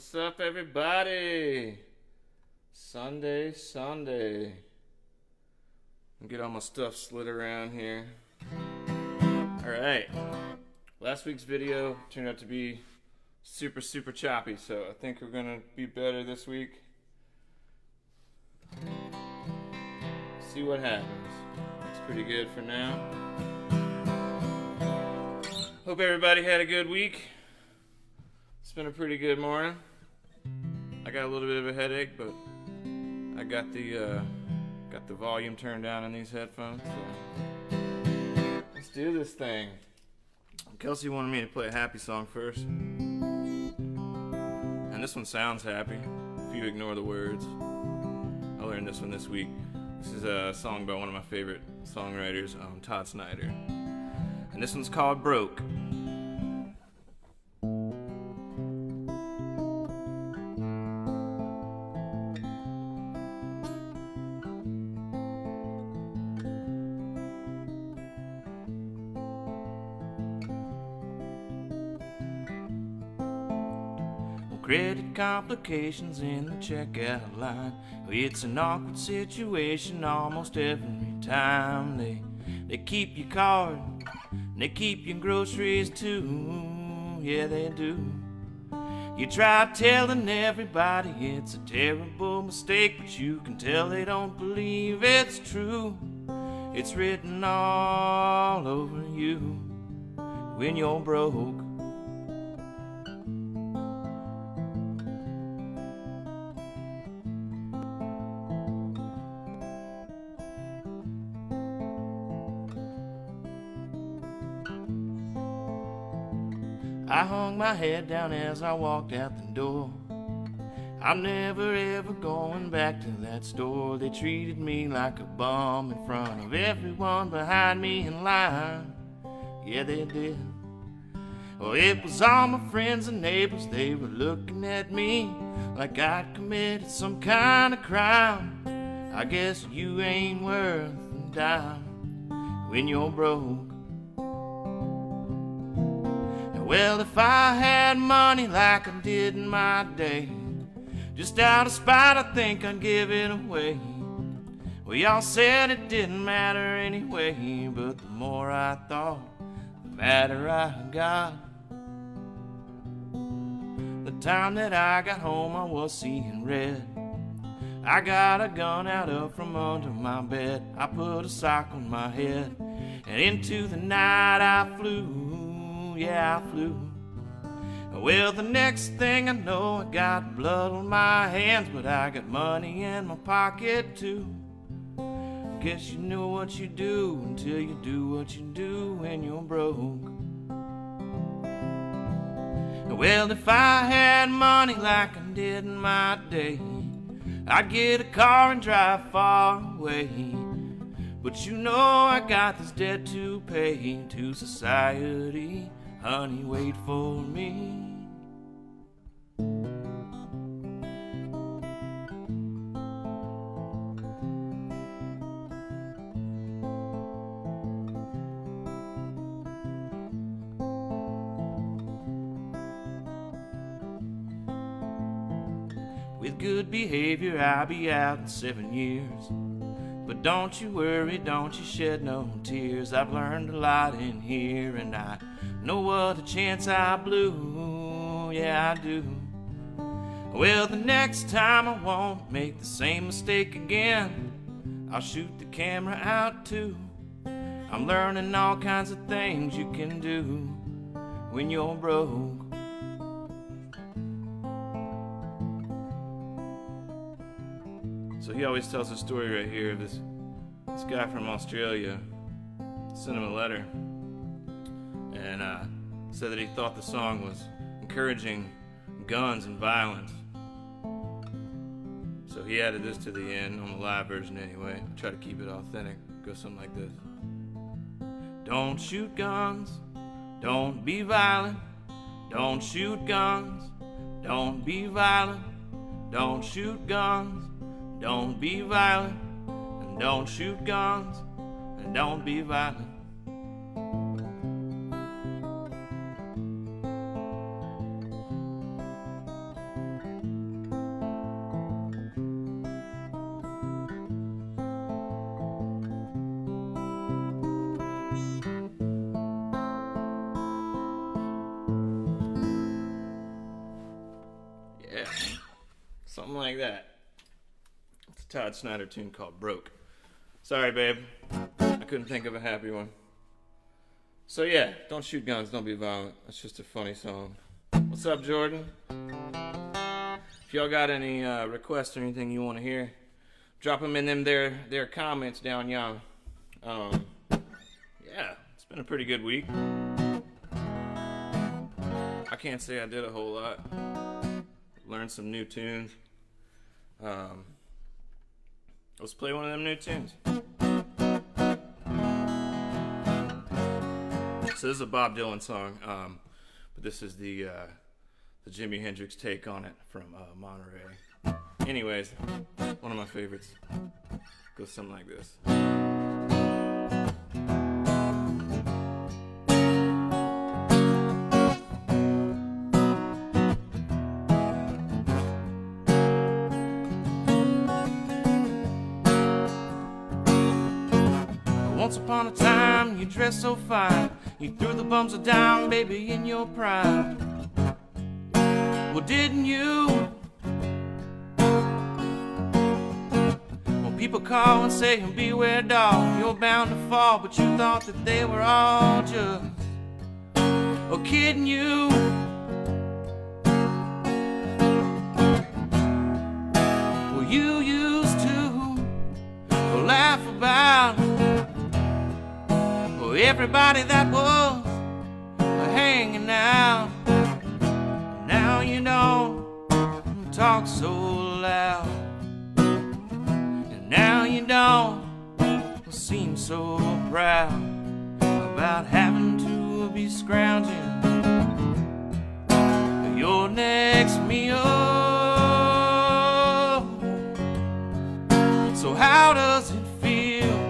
What's up, everybody? Sunday. Get all my stuff slid around here. Alright. Last week's video turned out to be super choppy, so I think we're gonna be better this week. See what happens. Looks pretty good for now. Hope everybody had a good week. It's been a pretty good morning. I got a little bit of a headache, but I got the volume turned down on these headphones. So let's do this thing. Kelsey wanted me to play a happy song first, and this one sounds happy if you ignore the words. I learned this one this week. This is a song by one of my favorite songwriters, Todd Snyder, and this one's called "Broke." Credit complications in the checkout line. It's an awkward situation almost every time. They keep your card, they keep your groceries too. Yeah, they do. You try telling everybody it's a terrible mistake, but you can tell they don't believe it's true. It's written all over you when you're broke. I hung my head down as I walked out the door. I'm never ever going back to that store. They treated me like a bum in front of everyone behind me in line. Yeah, they did. Well, it was all my friends and neighbors. They were looking at me like I'd committed some kind of crime. I guess you ain't worth a dime when you're broke. Well, if I had money like I did in my day, just out of spite I think I'd give it away. Well, y'all said it didn't matter anyway, but the more I thought, the madder I got. The time that I got home I was seeing red. I got a gun out up from under my bed. I put a sock on my head, and into the night I flew. Yeah, I flew. Well, the next thing I know, I got blood on my hands, but I got money in my pocket too. Guess you know what you do until you do what you do when you're broke. Well, if I had money like I did in my day, I'd get a car and drive far away. But you know I got this debt to pay to society. Honey, wait for me. With good behavior, I'll be out in 7 years. But don't you worry, don't you shed no tears. I've learned a lot in here, and I know what a chance I blew. Yeah, I do. Well, the next time I won't make the same mistake again. I'll shoot the camera out too. I'm learning all kinds of things you can do when you're broke. So he always tells a story right here of this guy from Australia sent him a letter and said that he thought the song was encouraging guns and violence. So he added this to the end on the live version anyway. I try to keep it authentic. It goes something like this. Don't shoot guns, don't be violent. Don't shoot guns, don't be violent. Don't shoot guns, don't be violent. And don't shoot guns, and don't be violent. Something like that. It's a Todd Snyder tune called Broke. Sorry, babe. I couldn't think of a happy one. So yeah, don't shoot guns, don't be violent. That's just a funny song. What's up, Jordan? If y'all got any requests or anything you want to hear, drop them in them their comments down yon. Yeah, it's been a pretty good week. I can't say I did a whole lot. Learned some new tunes. Let's play one of them new tunes. So this is a Bob Dylan song, but this is the Jimi Hendrix take on it from Monterey. Anyways, one of my favorites. Goes something like this. Once upon a time, you dressed so fine. You threw the bums of dime, baby, in your prime. Well, didn't you? When people call and say, beware dog, you're bound to fall, but you thought that they were all just kidding you. Well, you used to laugh about everybody that was hanging out. Now you don't talk so loud, and now you don't seem so proud about having to be scrounging your next meal. So how does it feel?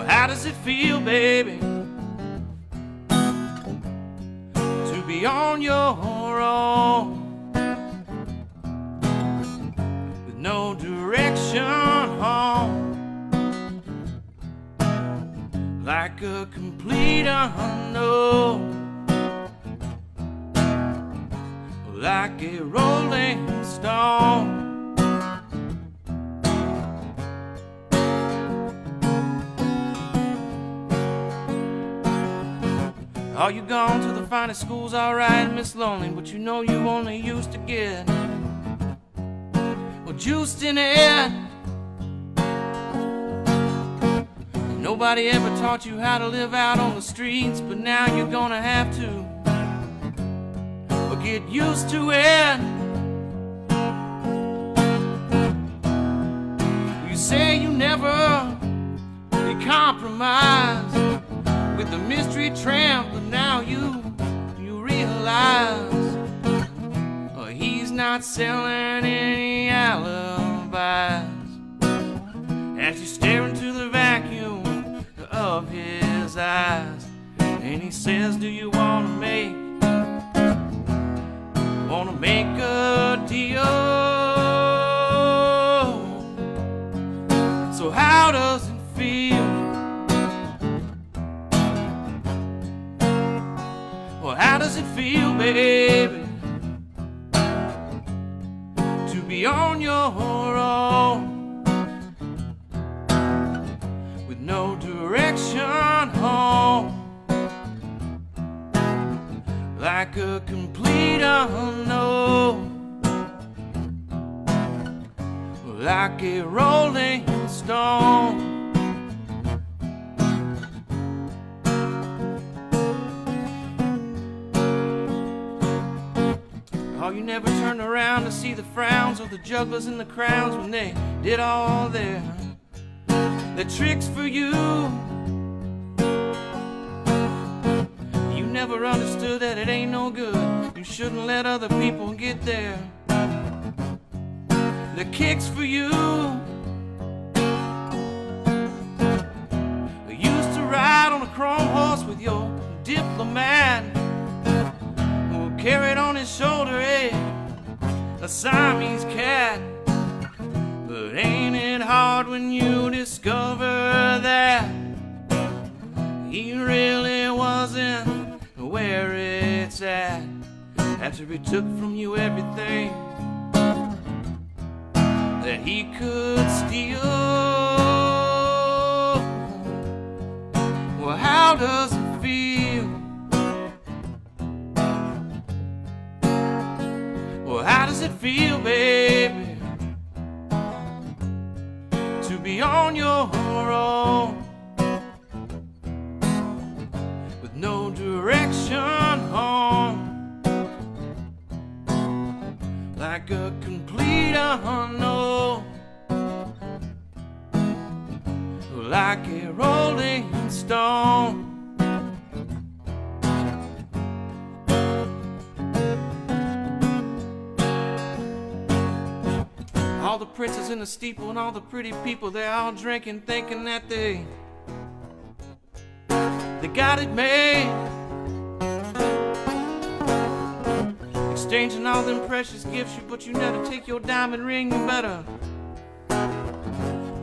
How does it feel, baby, to be on your own with no direction home, like a complete unknown, like a rolling stone? Are you gone to the finest schools? Alright, Miss Lonely, but you know you only used to get juiced in it. Nobody ever taught you how to live out on the streets, but now you're gonna have to get used to it. You say you never be compromised with the mystery tramp, but now you realize he's not selling any alibis. As you stare into the vacuum of his eyes, and he says, do you wanna make a deal? So how does it feel? Well, how does it feel, baby, to be on your own with no direction home, like a complete unknown, like a rolling stone? Oh, you never turned around to see the frowns of the jugglers and the crowns when they did all their tricks for you. You never understood that it ain't no good. You shouldn't let other people get their kicks for you. You used to ride on a chrome horse with your diplomat, who carried on his shoulder a Siamese cat. But ain't it hard when you discover that he really wasn't where it's at? after he took from you everything that he could steal. Well, how does it feel? Well, how does it feel, baby, to be on your own with no direction home, like a complete unknown, like a rolling stone? All the princes in the steeple and all the pretty people, they're all drinking, thinking that they got it made, exchanging all them precious gifts, but you never take your diamond ring.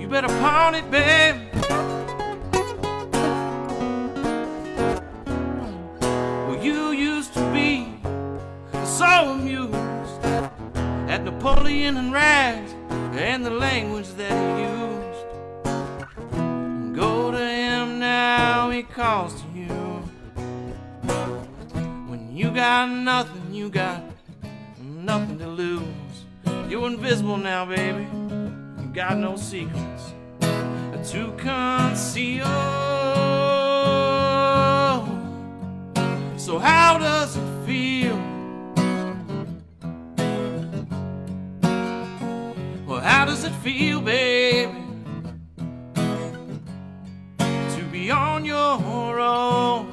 You better pawn it, babe. Well, you used to be so amused at Napoleon and rags and the language that he used. Go to him now, he calls to you. When you got nothing, you got nothing to lose. You're invisible now, baby. You got no secrets to conceal. So how does it feel? Well, how does it feel, baby, to be on your own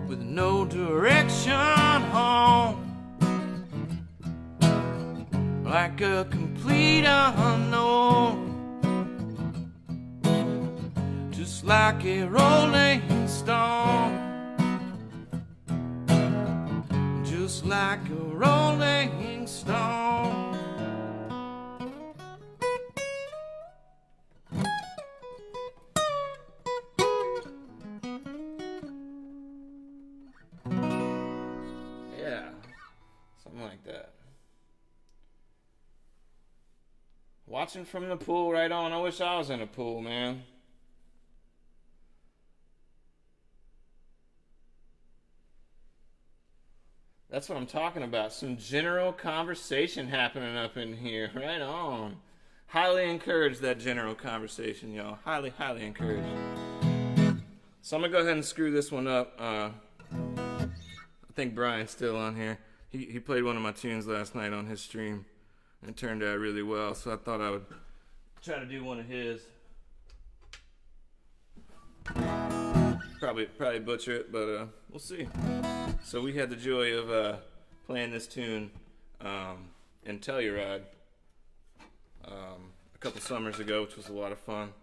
with no direction home, like a complete unknown, just like a rolling stone, just like a rolling stone. Yeah, something like that. Watching from the pool right on. I wish I was in a pool, man. That's what I'm talking about. Some general conversation happening up in here. Right on. Highly encourage that general conversation, y'all. Highly, highly encourage. So I'm going to go ahead and screw this one up. I think Brian's still on here. He played one of my tunes last night on his stream. And it turned out really well. So I thought I would try to do one of his. Probably butcher it, but we'll see. So we had the joy of playing this tune in Telluride a couple summers ago, which was a lot of fun.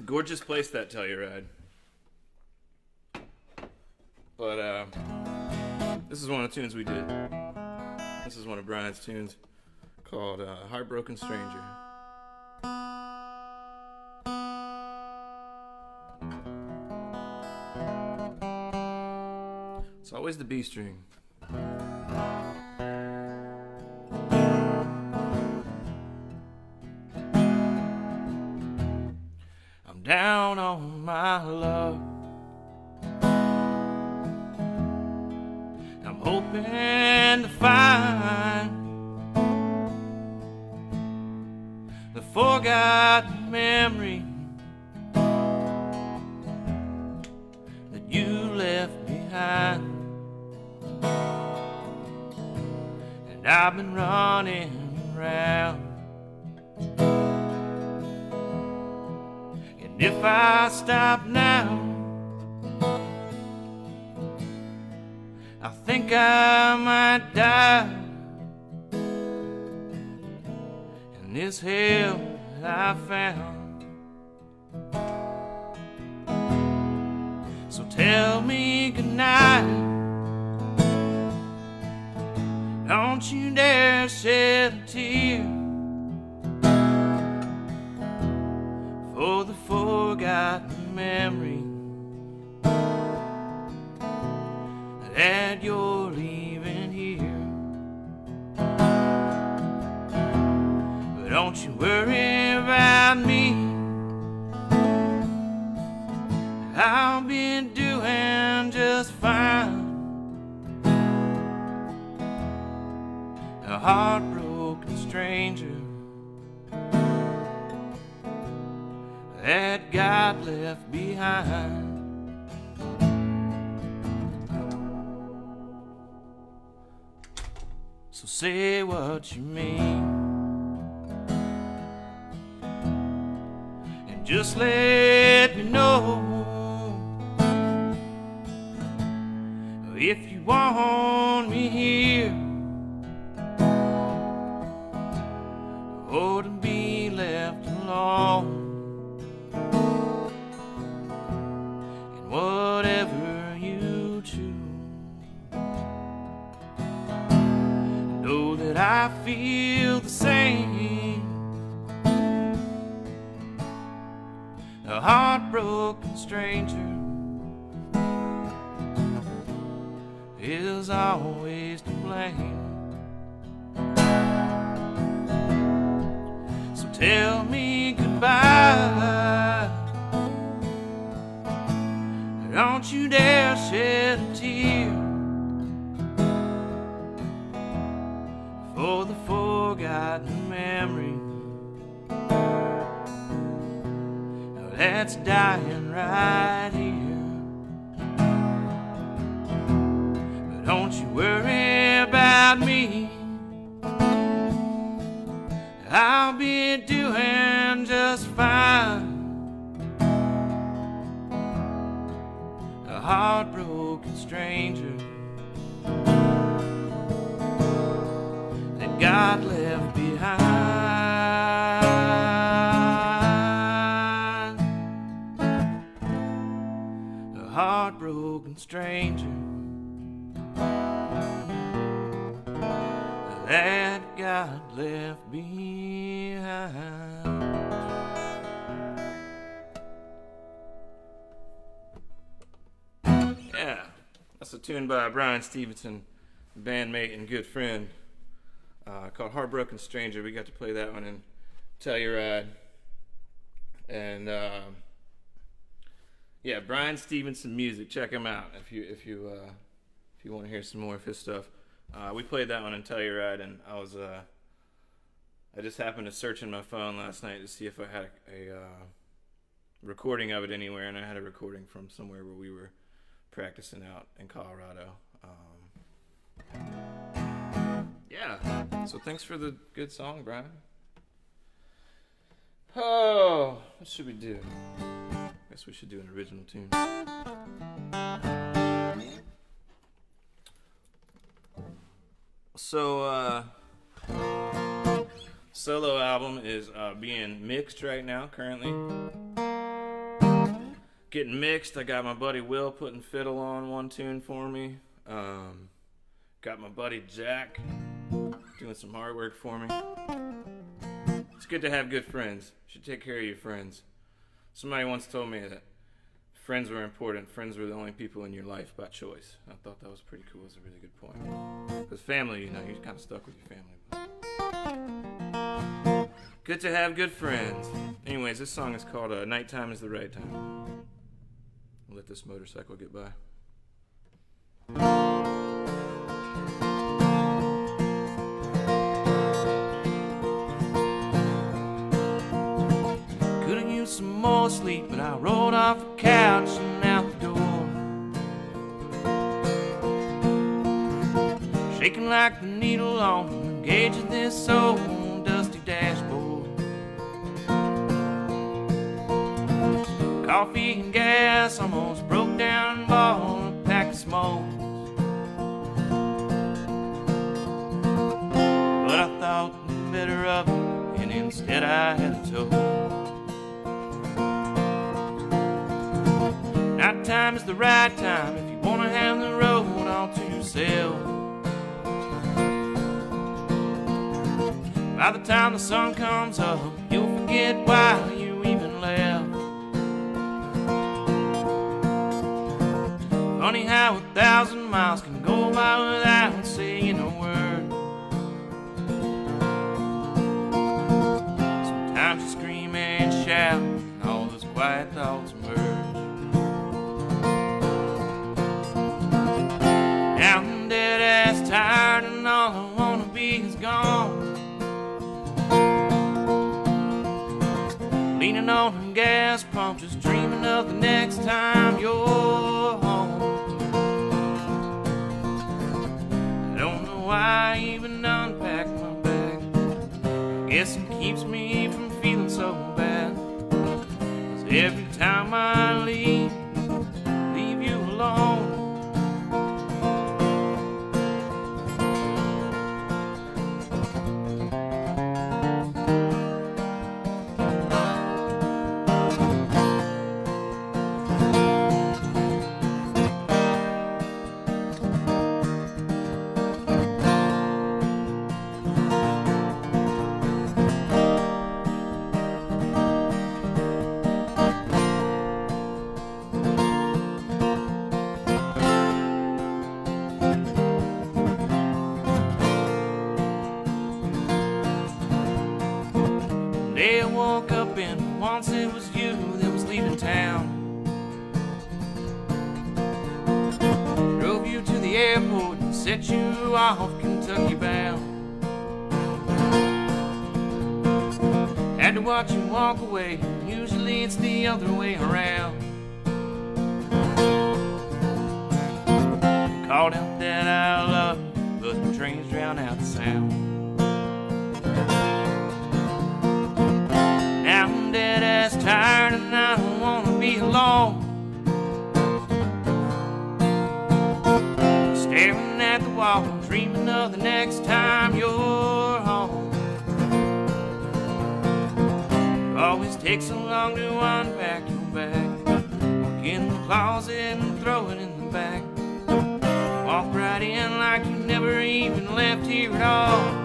Gorgeous place, that Telluride. But this is one of the tunes we did. This is one of Brian's tunes called Heartbroken Stranger. It's always the B string. I'm down on my luck. I'm hoping to find the forgotten memory that you left behind. And I've been running around, and if I stop now, I think I might die in this hell that I found. So tell me goodnight. Don't you dare shed a tear for the forgotten memory worry about me. I'll be doing just fine. A heartbroken stranger that God left behind. So say what you mean, and just let me know if you want me here, or to be left alone. And whatever you choose, know that I feel the same. A heartbroken stranger is always to blame. So tell me goodbye. Don't you dare shed a tear for the forgotten memory that's dying right here. But don't you worry about me, I'll be doing just fine. A heartbroken stranger that God left behind. A heartbroken stranger that God left behind. Yeah, that's a tune by Brian Stevenson, bandmate and good friend, called Heartbroken Stranger. We got to play that one in Telluride. And yeah, Brian Stevenson music. Check him out if you want to hear some more of his stuff. We played that one in Telluride, and I just happened to search in my phone last night to see if I had a recording of it anywhere, and I had a recording from somewhere where we were practicing out in Colorado. Yeah, so thanks for the good song, Brian. Oh, what should we do? Guess we should do an original tune. So, solo album is being mixed right now, currently. Getting mixed. I got my buddy Will putting fiddle on one tune for me. Got my buddy Jack doing some hard work for me. It's good to have good friends. You should take care of your friends. Somebody once told me that friends were important. Friends were the only people in your life by choice. I thought that was pretty cool. It's a really good point. Because family, you're kind of stuck with your family. But good to have good friends. Anyways, this song is called Nighttime is the Right Time. I'll let this motorcycle get by. Could've used some more sleep, but I rolled off the couch and out the door. Shaking like the needle on the gauge of this old dusty dashboard. Coffee and gas almost broke down and bought a pack of smokes. But I thought better of it, and instead I had a toast. Nighttime is the right time if you want to have the road all to yourself. By the time the sun comes up, you'll forget why you even left. Funny how 1,000 miles can go by without saying a word. So quiet thoughts emerge. Now I'm dead ass tired and all I wanna be is gone. Leaning on a gas pump, just dreaming of the next time you're home. I don't know why I even unpacked my bag. I guess it keeps me from feeling so bad. 'Cause every time I leave you alone. Day I woke up and once it was you that was leaving town. Drove you to the airport and set you off Kentucky bound. Had to watch you walk away, usually it's the other way around. Called out that I love you, but the trains drown out the sound. Now I'm dead ass tired and I don't wanna be alone. Staring at the wall, dreaming of the next time you're home. It always takes so long to unpack your bag. Walk in the closet and throw it in the back. Walk right in like you never even left here at all.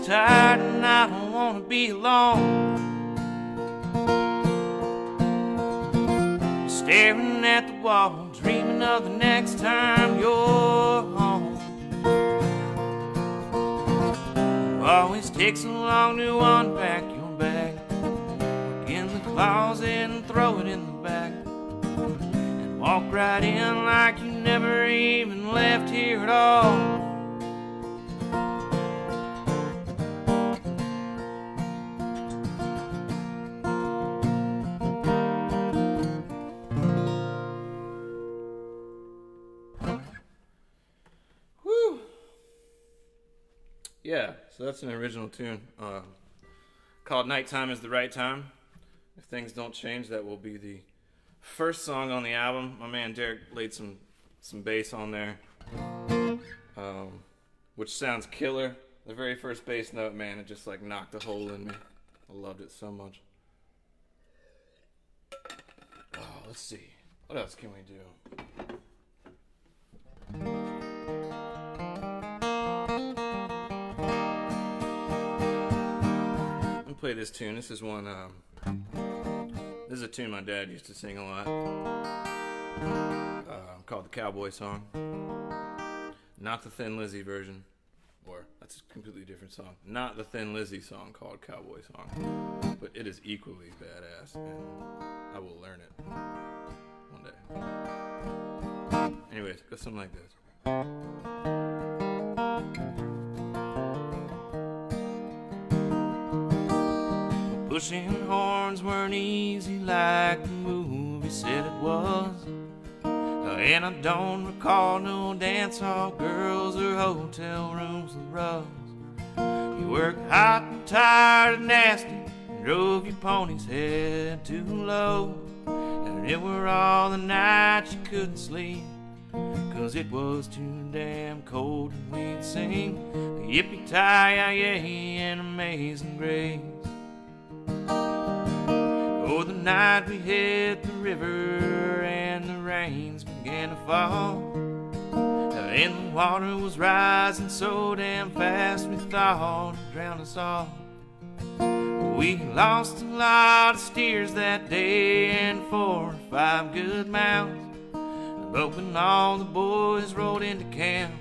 Tired and I don't wanna be alone. Staring at the wall, dreaming of the next time you're home. Always takes so long to unpack your bag. Look in the closet and throw it in the back. And walk right in like you never even left here at all. Yeah, so that's an original tune called Nighttime is the Right Time. If things don't change, that will be the first song on the album. My man Derek laid some bass on there, which sounds killer. The very first bass note, man, it just like knocked a hole in me. I loved it so much. Oh, let's see. What else can we do? Play this tune. This is one. This is a tune my dad used to sing a lot. Called the Cowboy Song. Not the Thin Lizzy version, or that's a completely different song. Not the Thin Lizzy song called Cowboy Song, but it is equally badass, and I will learn it one day. Anyways, it goes something like this. Pushing horns weren't easy like the movie said it was. And I don't recall no dance hall girls or hotel rooms with rugs. You worked hot and tired and nasty, and drove your pony's head too low. And it were all the nights you couldn't sleep, 'cause it was too damn cold, and we'd sing Yippee-Ki-Yay and Amazing Grace. Oh, the night we hit the river and the rains began to fall, and the water was rising so damn fast we thought it'd drown us all. We lost a lot of steers that day and 4 or 5 good mounts, but when all the boys rode into camp,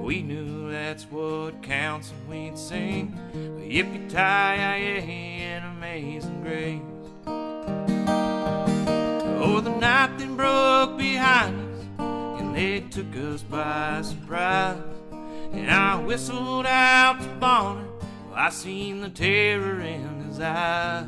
we knew that's what counts, and we'd sing Yippee-Ki-Yay and Amazing Grace. Oh, the night then broke behind us, and they took us by surprise, and I whistled out to Bonner. I seen the terror in his eyes.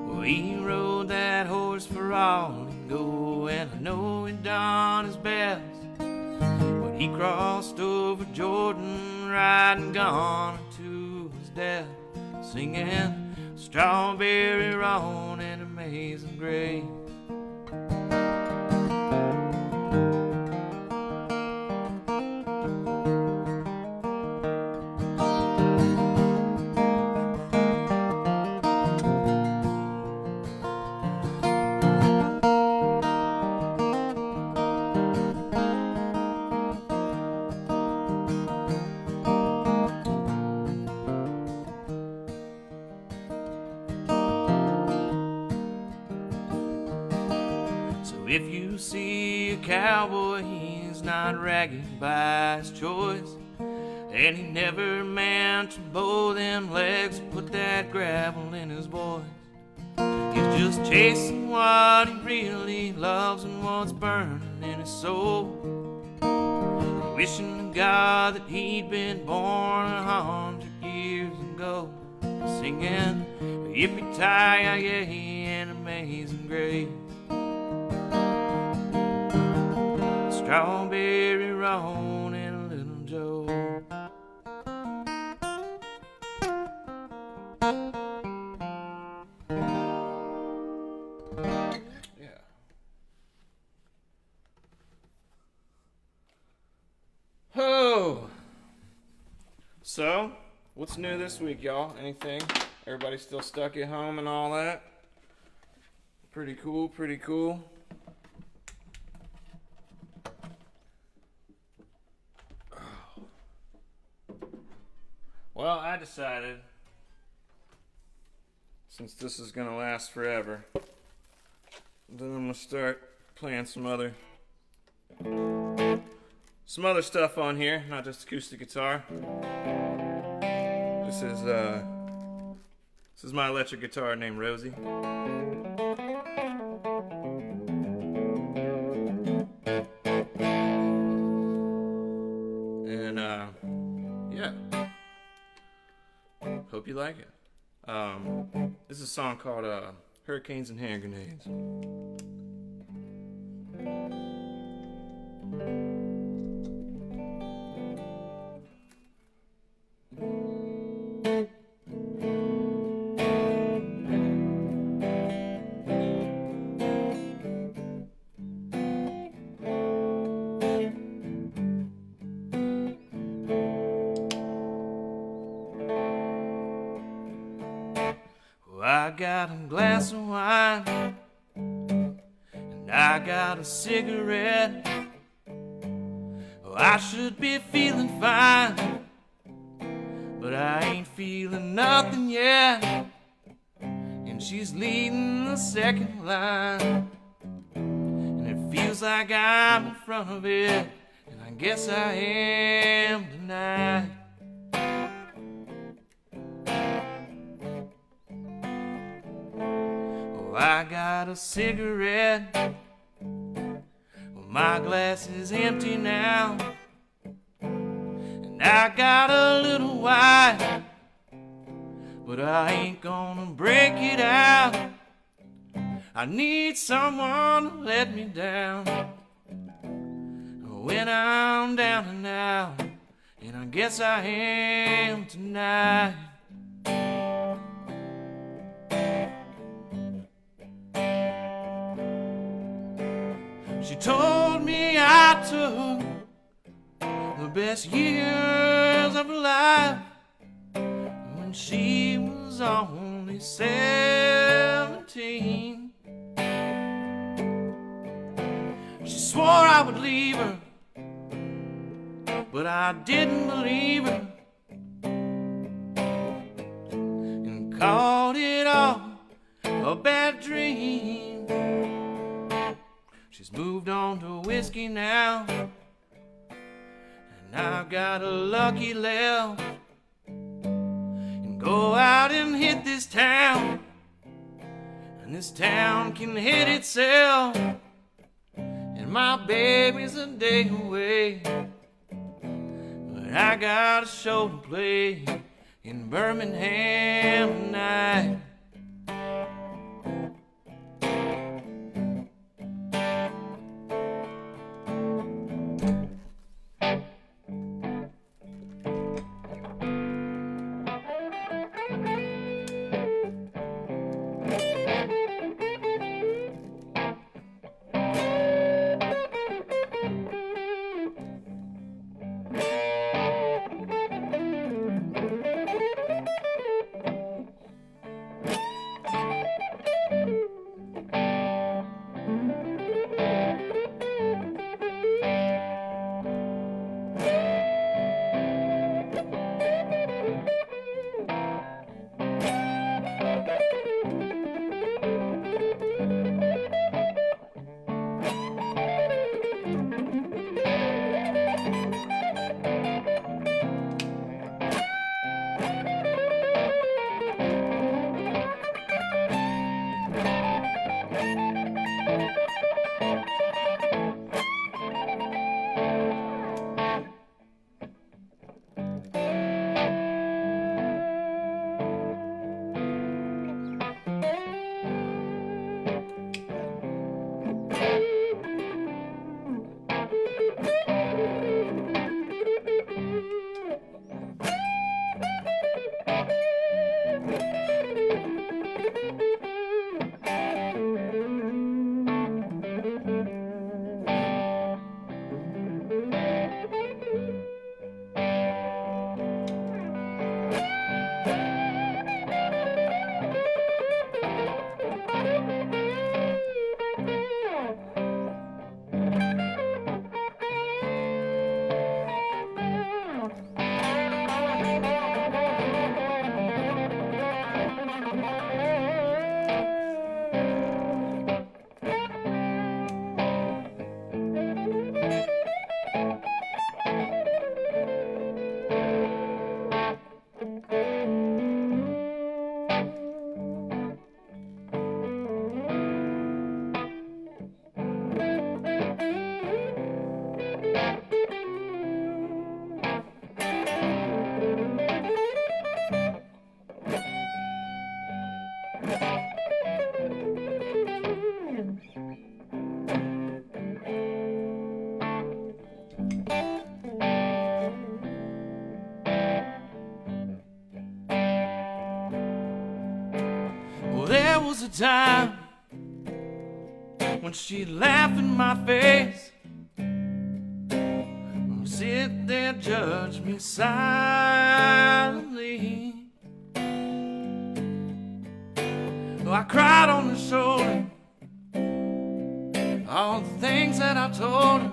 Well, he rode that horse for all he'd go, and I know he'd done his best. But he crossed over Jordan, riding gone to his death, singing Strawberry Roan and Amazing Grace. If you see a cowboy, he's not ragged by his choice, and he never meant to bow them legs or put that gravel in his voice. He's just chasing what he really loves and what's burning in his soul, wishing to God that he'd been born 100 years ago, singing Yippee-Ki-Yay and Amazing Grace. Strawberry Roan and Little Joe. Yeah. Oh. So, what's new this week, y'all? Anything? Everybody still stuck at home and all that? Pretty cool, pretty cool. Well, I decided, since this is going to last forever, then I'm going to start playing some other stuff on here, not just acoustic guitar. This is my electric guitar named Rosie. And yeah. Hope you like it. This is a song called Hurricanes and Hand Grenades. I got a glass of wine, and I got a cigarette. Oh, I should be feeling fine, but I ain't feeling nothing yet. And she's leading the second line, and it feels like I'm in front of it, and I guess I am tonight. I got a cigarette, well, my glass is empty now, and I got a little wine, but I ain't gonna break it out. I need someone to let me down when I'm down and out, and I guess I am tonight. She told me I took the best years of her life when she was only 17. She swore I would leave her, but I didn't believe her, and called it all a bad dream. She's moved on to whiskey now, and I've got a lucky left, and go out and hit this town, and this town can hit itself, and my baby's a day away, but I got a show to play in Birmingham tonight. There was a time when she'd laugh in my face, or sit there judge me silently. I cried on her shoulder all the things that I told her.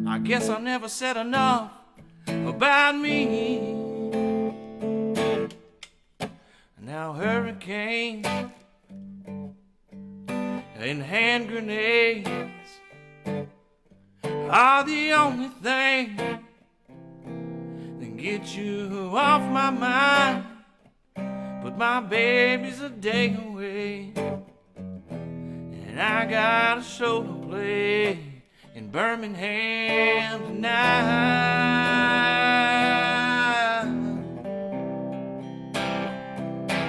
I guess I never said enough about me. Now hurricanes and hand grenades are the only thing that get you off my mind. But my baby's a day away, and I got a show to play in Birmingham tonight.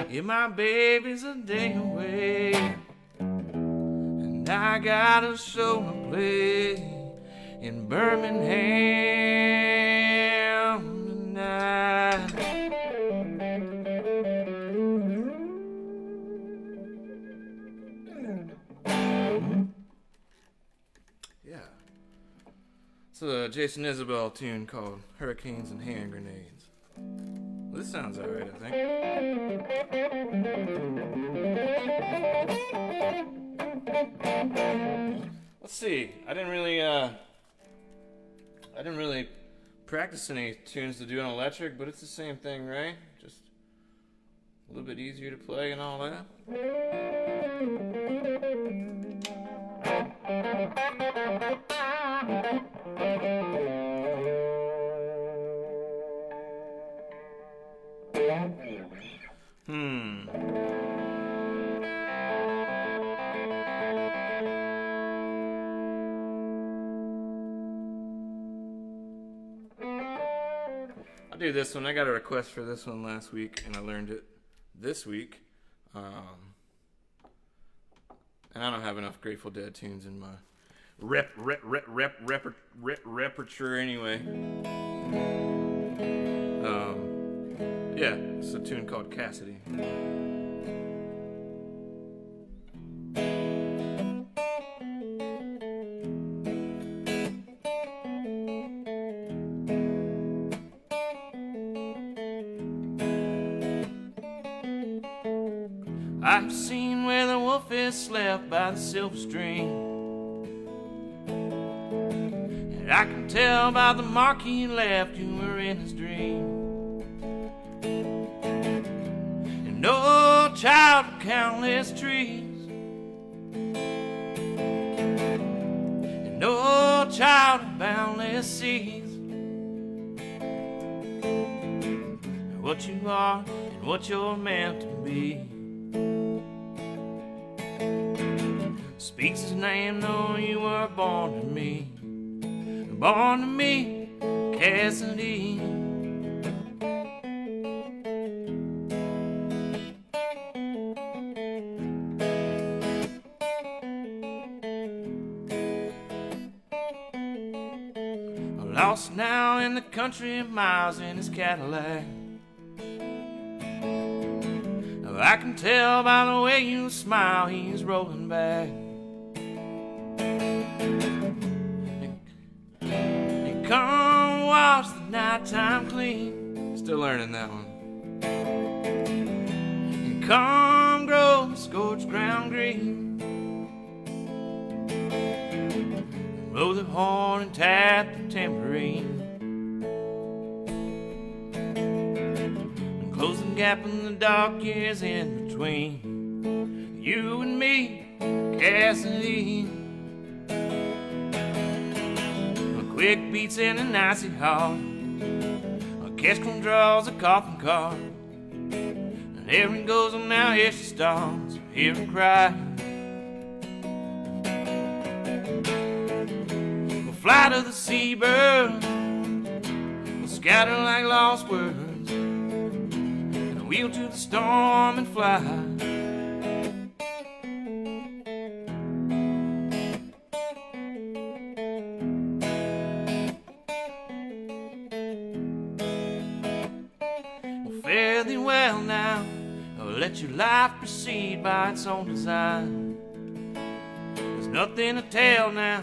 Yeah, my baby's a day away, and I got a show to play in Birmingham tonight. It's a Jason Isbell tune called Hurricanes and Hand Grenades. This sounds alright, I think. Let's see. I didn't really practice any tunes to do on electric, but it's the same thing, right? Just a little bit easier to play and all that. I'll do this one. I got a request for this one last week, and I learned it this week. And I don't have enough Grateful Dead tunes in my repertoire anyway. Yeah, it's a tune called Cassidy. I've seen where the wolf is slept by the silver stream, and I can tell by the mark he left you were in his dream. And no child of countless trees, and no child of boundless seas. What you are and what you're meant to be. Speaks his name, though you were born to me. Born to me, Cassidy. Lost now in the country, miles in his Cadillac. I can tell by the way you smile, he's rolling back. And come wash the nighttime clean. Still learning that one. And come grow the scorched ground green. And blow the horn and tap the tambourine. Close the gap in the dark years in between you and me, Cassidy. A quick beats in an icy heart, a cash come draws a coffin cart, and here it goes, and now here she starts, hear her cry. We'll fly to the seabird, we'll scatter like lost words, wheel to the storm and fly. Well, fare thee well now, let your life proceed by its own design. There's nothing to tell now,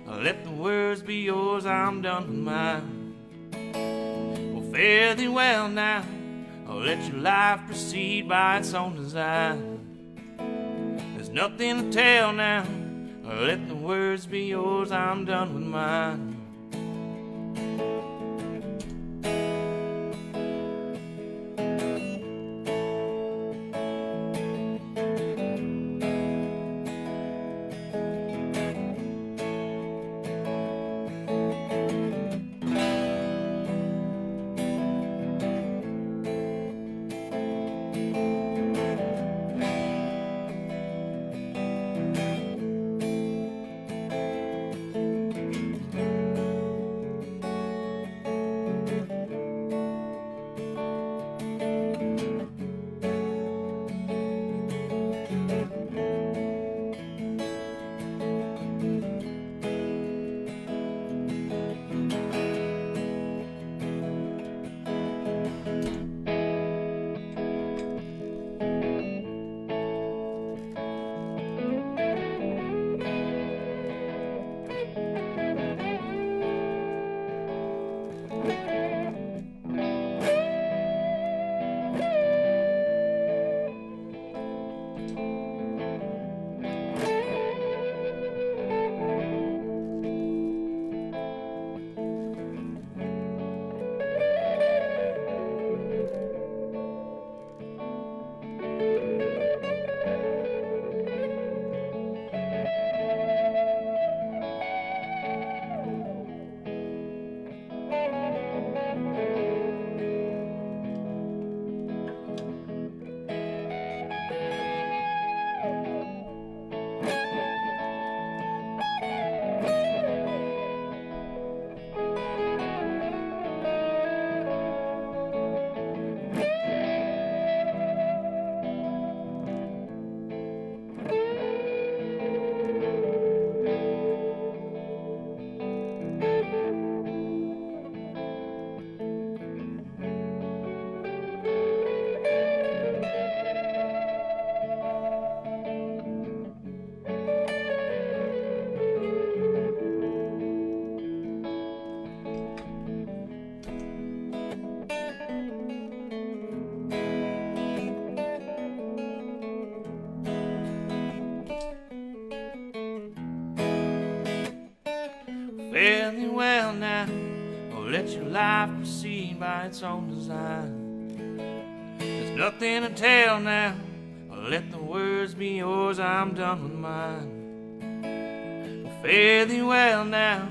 let the words be yours, I'm done with mine. Well, fare thee well now, let your life proceed by its own design. There's nothing to tell now, let the words be yours, I'm done with mine. well now, or let your life proceed by its own design. There's nothing to tell now, or let the words be yours, I'm done with mine. Well, fare thee well now,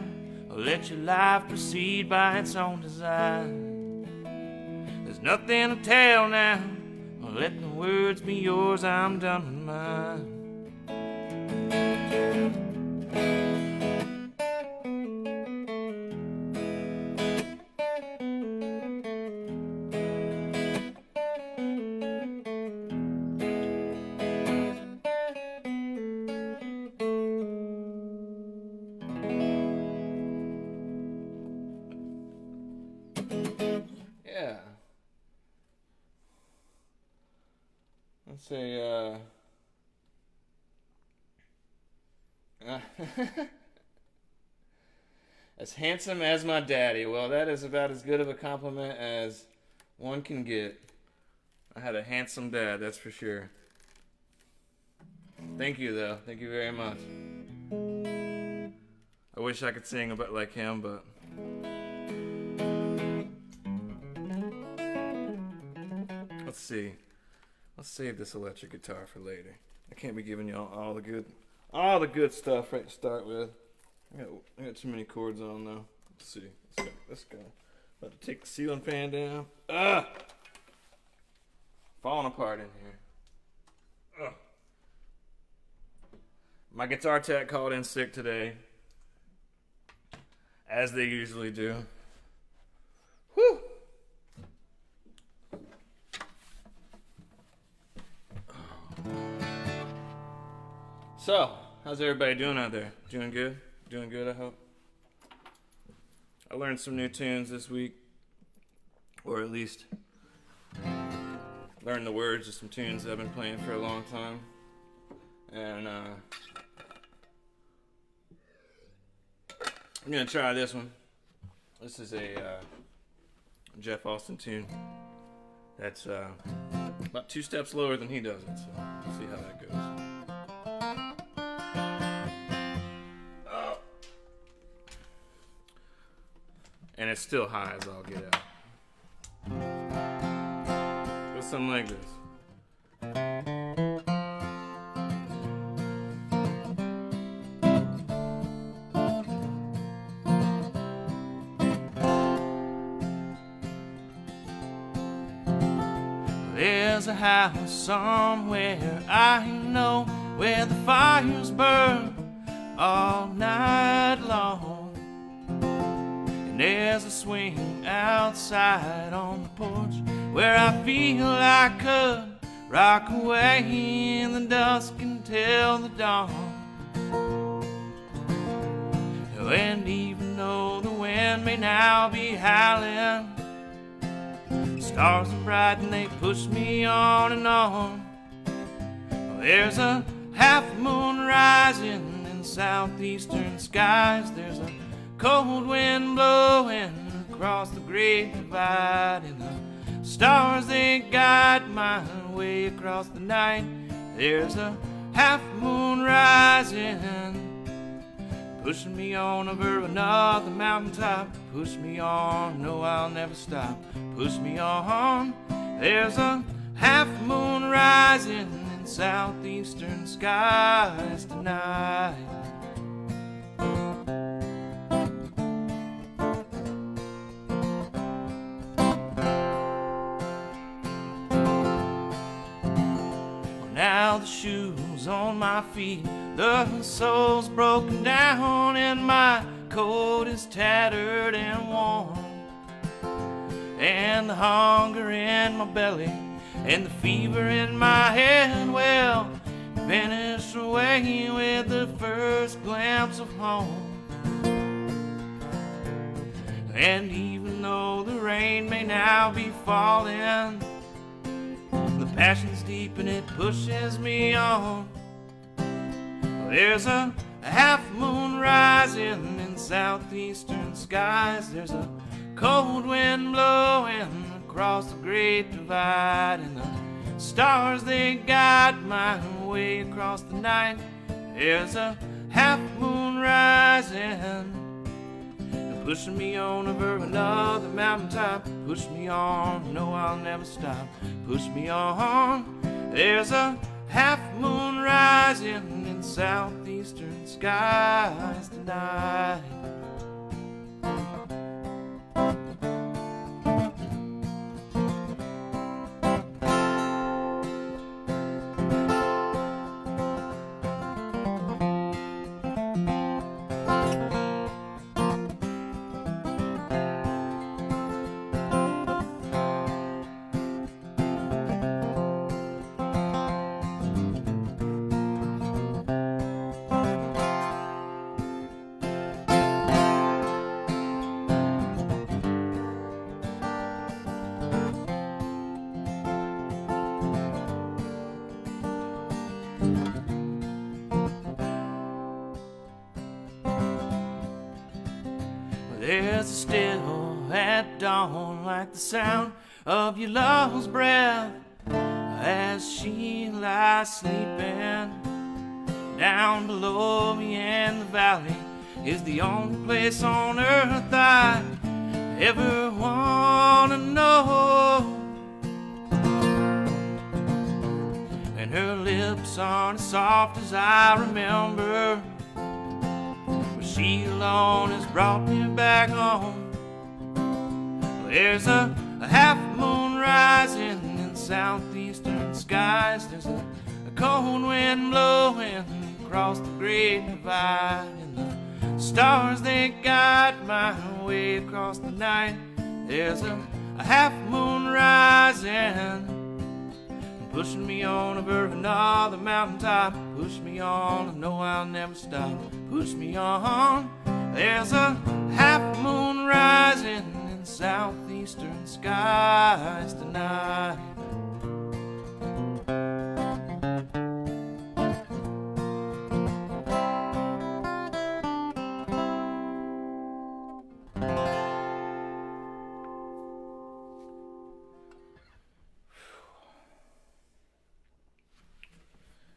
or let your life proceed by its own design. There's nothing to tell now, or let the words be yours, I'm done with mine. Yeah. Let's say, as handsome as my daddy. Well, that is about as good of a compliment as one can get. I had a handsome dad, that's for sure. Thank you, though. Thank you very much. I wish I could sing a bit like him, but... Let's see. Let's save this electric guitar for later. I can't be giving y'all all the good stuff right to start with. I got too many chords on though. Let's see. Let's go. About to take the ceiling fan down. Falling apart in here. My guitar tech called in sick today, as they usually do. Whew. So, how's everybody doing out there? Doing good? Doing good, I hope. I learned some new tunes this week, or at least learned the words of some tunes that I've been playing for a long time. And I'm gonna try this one. This is a Jeff Austin tune that's about 2 steps lower than he does it, so we'll see how that goes. And it's still high as I'll get out. Goes something like this. There's a house somewhere I know where the fires burn all night long. There's a swing outside on the porch where I feel I could rock away in the dusk until the dawn. And even though the wind may now be howling, the stars are bright and they push me on and on. There's a half moon rising in southeastern skies. There's a cold wind blowing across the great divide, and the stars they guide my way across the night. There's a half moon rising, pushing me on over another mountaintop. Push me on, no, I'll never stop. Push me on. There's a half moon rising in southeastern skies tonight. Now the shoes on my feet, the sole's broken down, and my coat is tattered and worn. And the hunger in my belly and the fever in my head, well, vanish away with the first glimpse of home. And even though the rain may now be falling, the passion's deep and it pushes me on. There's a half moon rising in southeastern skies. There's a cold wind blowing across the great divide, and the stars they guide my way across the night. There's a half moon rising, pushing me on over another mountaintop. Push me on, no, I'll never stop. Push me on. There's a half moon rising in southeastern skies tonight. There's a still at dawn, like the sound of your love's breath as she lies sleeping. Down below me in the valley is the only place on earth I ever want to know. And her lips aren't as soft as I remember, but she alone has brought me back home. There's a half moon rising in southeastern skies. There's a cold wind blowing across the great divide, and the stars, they guide my way across the night. There's a half moon rising, pushing me on over another mountaintop. Push me on, no, I'll never stop. Push me on. There's a half moon rising in southeastern skies tonight.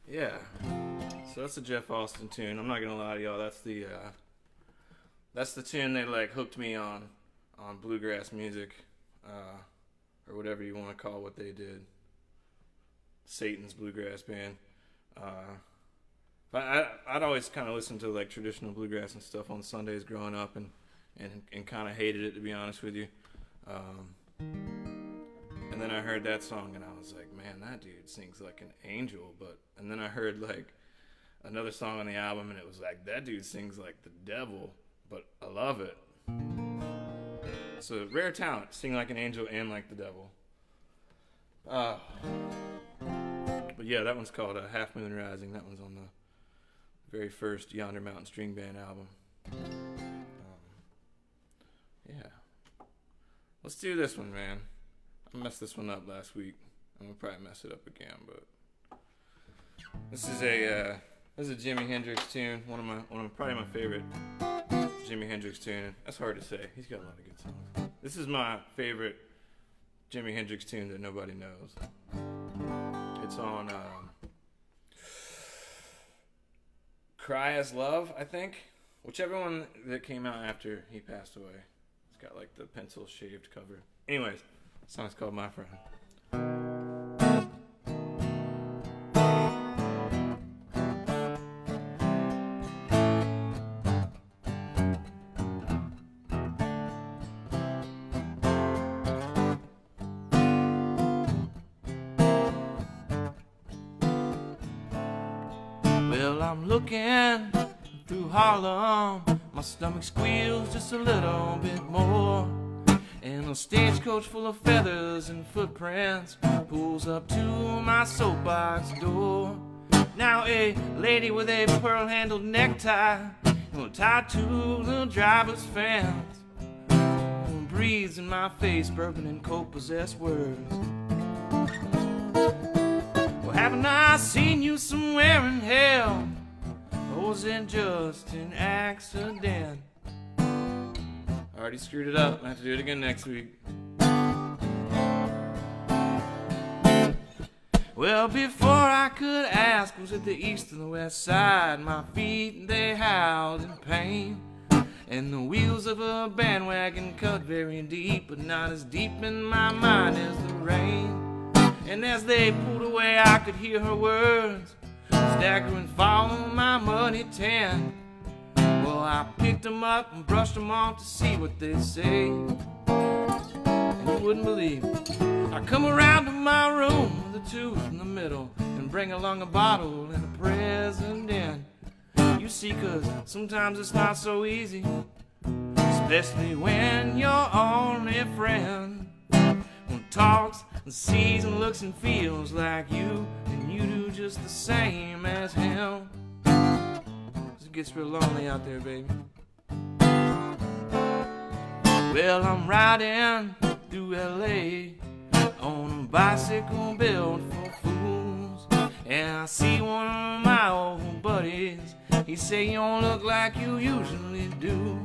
Yeah, so that's a Jeff Austin tune. I'm not gonna lie to y'all, that's the tune that like hooked me on bluegrass music, or whatever you want to call what they did. Satan's bluegrass band. But I'd always kind of listen to like traditional bluegrass and stuff on Sundays growing up, and kind of hated it, to be honest with you. And then I heard that song and I was like, man, that dude sings like an angel. And then I heard like another song on the album and it was like, that dude sings like the devil, but I love it. So rare talent, sing like an angel and like the devil. But yeah, that one's called Half Moon Rising. That one's on the very first Yonder Mountain String Band album. Yeah. Let's do this one, man. I messed this one up last week. I'm gonna probably mess it up again, but this is a Jimi Hendrix tune. Probably my favorite Jimi Hendrix tune. That's hard to say. He's got a lot of good songs. This is my favorite Jimi Hendrix tune that nobody knows. It's on Cry as Love, I think. Whichever one that came out after he passed away. It's got like the pencil shaved cover. Anyways, the song's called My Friend. Well, I'm looking through Harlem, my stomach squeals just a little bit more, and a stagecoach full of feathers and footprints pulls up to my soapbox door. Now a lady with a pearl-handled necktie tied to the driver's fence breathes in my face bourbon and coke-possessed words. Well, haven't I seen you somewhere in hell? Or was it just an accident? I already screwed it up. I have to do it again next week. Well, before I could ask, was it the east or the west side? My feet, they howled in pain. and the wheels of a bandwagon cut very deep, but not as deep in my mind as the rain. And as they pulled away, I could hear her words stagger and fall on my muddy tan. Well, I picked them up and brushed them off to see what they say. And you wouldn't believe it. I come around to my room with a tooth in the middle and bring along a bottle and a present in. You see, 'cause sometimes it's not so easy, especially when your only friend talks and sees and looks and feels like you, and you do just the same as him. It gets real lonely out there, baby. Well, I'm riding through LA on a bicycle built for fools, and I see one of my old buddies. He say, "You don't look like you usually do."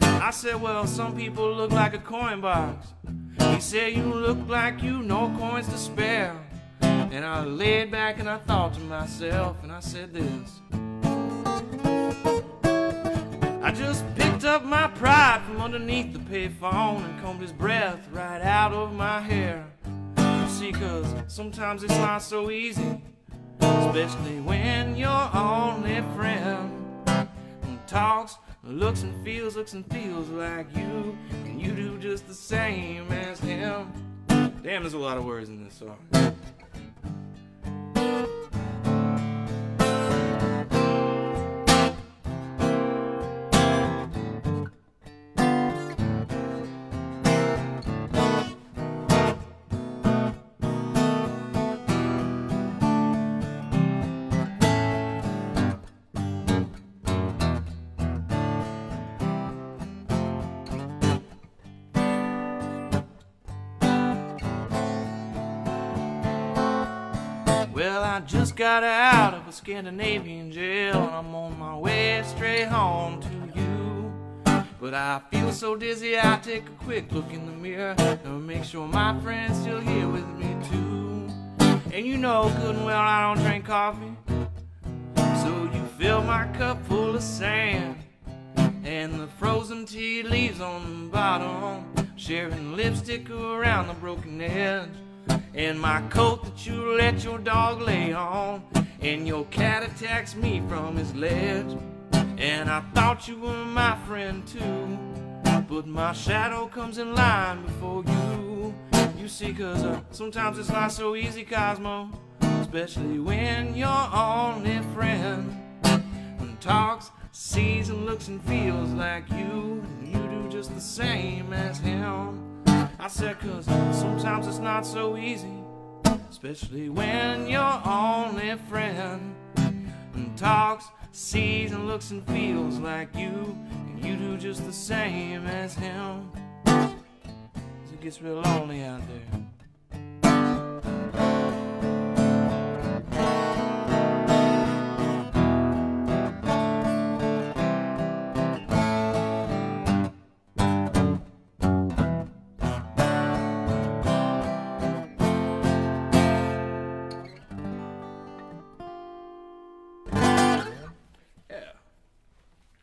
I said, "Well, some people look like a coin box." He said, "You look like you no coins to spare." And I laid back and I thought to myself, and I said this: I just picked up my pride from underneath the payphone and combed his breath right out of my hair. You see, 'cause sometimes it's not so easy, especially when your only friend talks, looks and feels like you, and you do just the same as him. Damn, there's a lot of words in this song. Well, I just got out of a Scandinavian jail and I'm on my way straight home to you. But I feel so dizzy, I take a quick look in the mirror and make sure my friend's still here with me too. And you know good and well I don't drink coffee, so you fill my cup full of sand and the frozen tea leaves on the bottom, sharing lipstick around the broken edge. And my coat that you let your dog lay on, and your cat attacks me from his ledge. And I thought you were my friend too, but my shadow comes in line before you. You see, 'cause sometimes it's not so easy, Cosmo, especially when your only friend talks, sees and looks and feels like you, and you do just the same as him. I said, 'cause sometimes it's not so easy, especially when your only friend talks, sees and looks and feels like you, and you do just the same as him. It gets real lonely out there.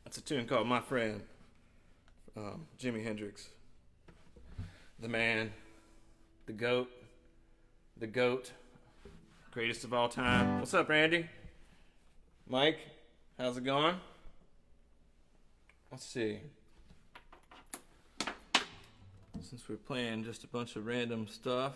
It's a tune called My Friend, Jimi Hendrix. The man, the goat, greatest of all time. What's up, Randy? Mike, how's it going? Let's see. Since we're playing just a bunch of random stuff.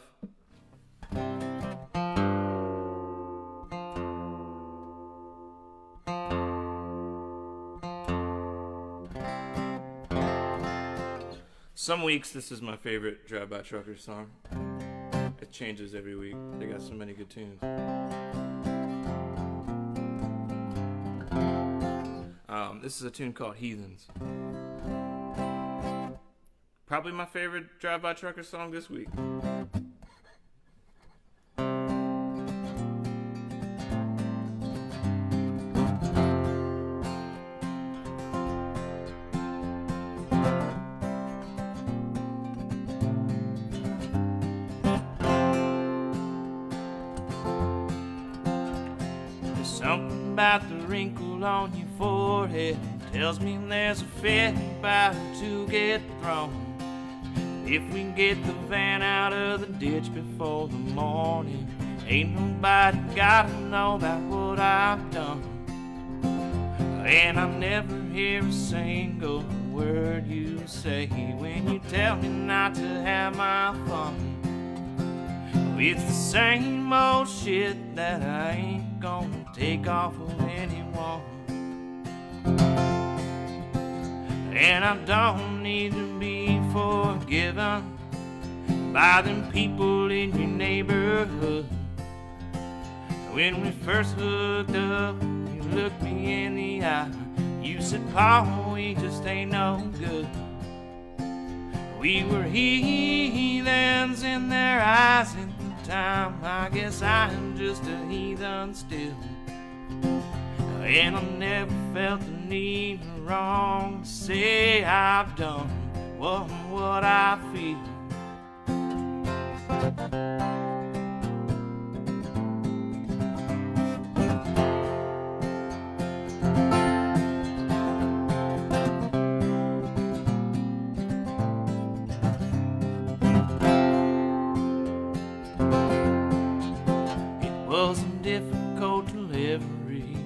Some weeks this is my favorite Drive-By Truckers song. It changes every week. They got so many good tunes. This is a tune called Heathens. Probably my favorite Drive-By Truckers song this week. Something about the wrinkle on your forehead tells me there's a fit about to get thrown. If we can get the van out of the ditch before the morning, ain't nobody gotta know about what I've done. And I never hear a single word you say when you tell me not to have my fun. It's the same old shit that I ain't gonna take off of anyone. And I don't need to be forgiven by them people in your neighborhood. When we first hooked up, you looked me in the eye. You said, Paul, we just ain't no good. We were heathens in their eyes at the time. I guess I am just a heathen still. And I never felt the need or wrong to say I've done what I feel. Was a difficult delivery.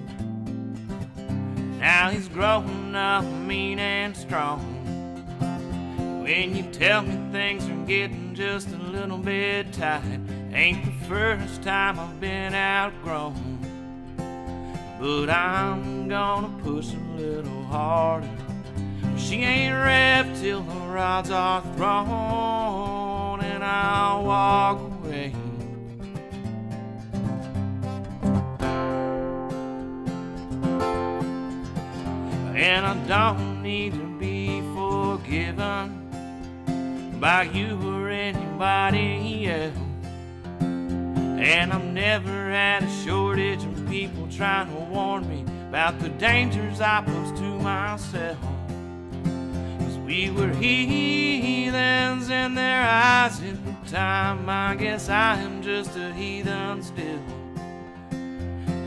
Now he's growing up mean and strong. When you tell me things are getting just a little bit tight, ain't the first time I've been outgrown. But I'm gonna push a little harder. She ain't revved till the rods are thrown, and I'll walk away. And I don't need to be forgiven by you or anybody else. And I've never had a shortage of people trying to warn me about the dangers I pose to myself. 'Cause we were heathens in their eyes at the time. I guess I am just a heathen still.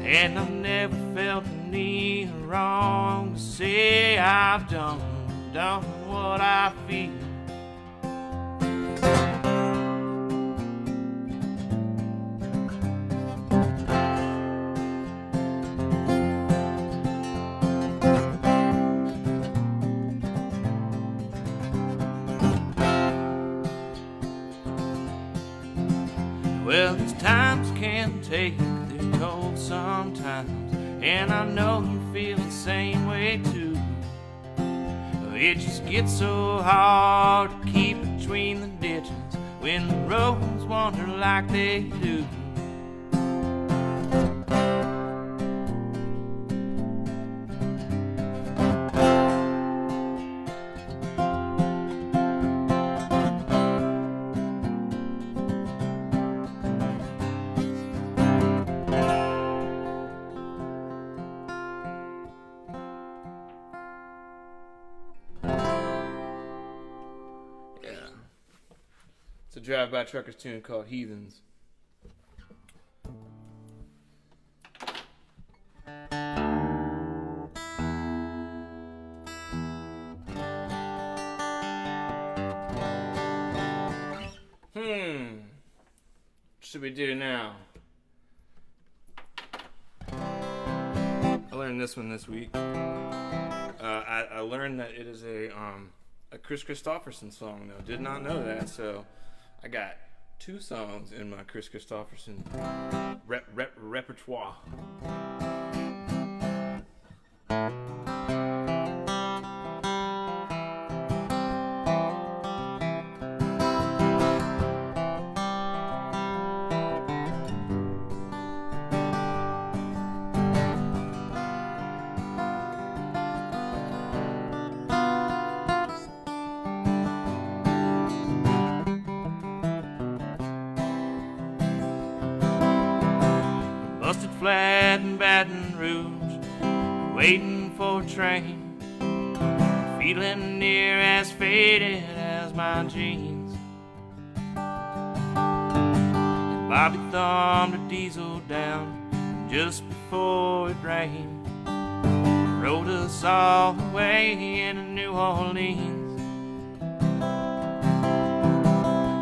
And I've never felt the need or wrong to say I've done what I feel. Well, these times can take their toll sometimes, and I know you feel the same way too. It just gets so hard to keep between the ditches when the roads wander like they do. It's a drive-by truckers tune called Heathens. What should we do now? I learned this one this week. I learned that it is a Chris Christopherson song, though. Did not know that, so I got 2 songs in my Chris Christopherson repertoire. Busted flat in Baton Rouge, waiting for a train, feeling near as faded as my jeans. And Bobby thumbed a diesel down just before it rained, rode us all the way into New Orleans.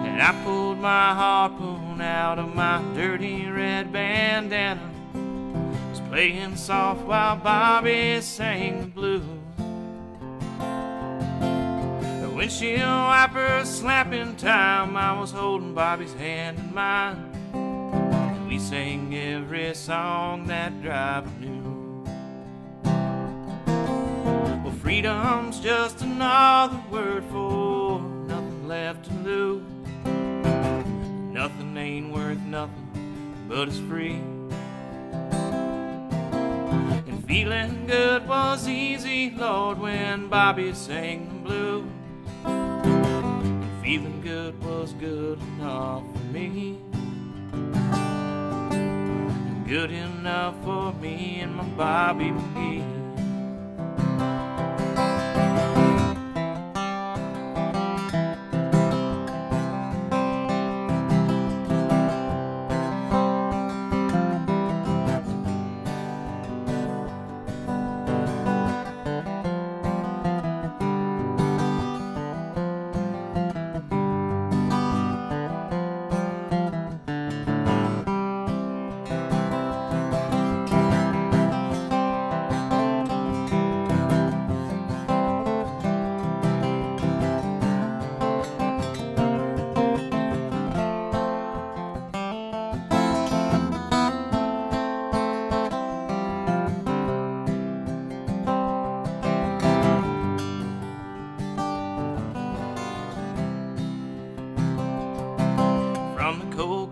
And I pulled my harpoon out of my dirty red bandana, was playing soft while Bobby sang the blues. The windshield wipers slapping time, I was holding Bobby's hand in mine. We sang every song that driver knew. Well, freedom's just another word for nothing left to lose. Nothing ain't worth nothing, but it's free. And feeling good was easy, Lord, when Bobby sang the blues. And feeling good was good enough for me. Good enough for me and my Bobby McGee.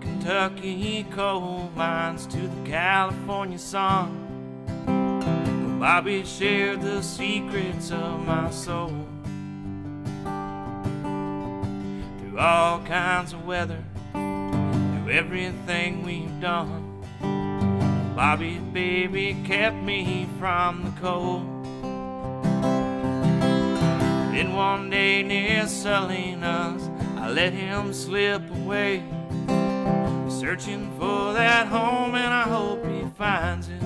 Kentucky coal mines to the California sun, Bobby shared the secrets of my soul. Through all kinds of weather, through everything we've done, Bobby's baby kept me from the cold. Then one day near Salinas, I let him slip away, searching for that home, and I hope he finds it.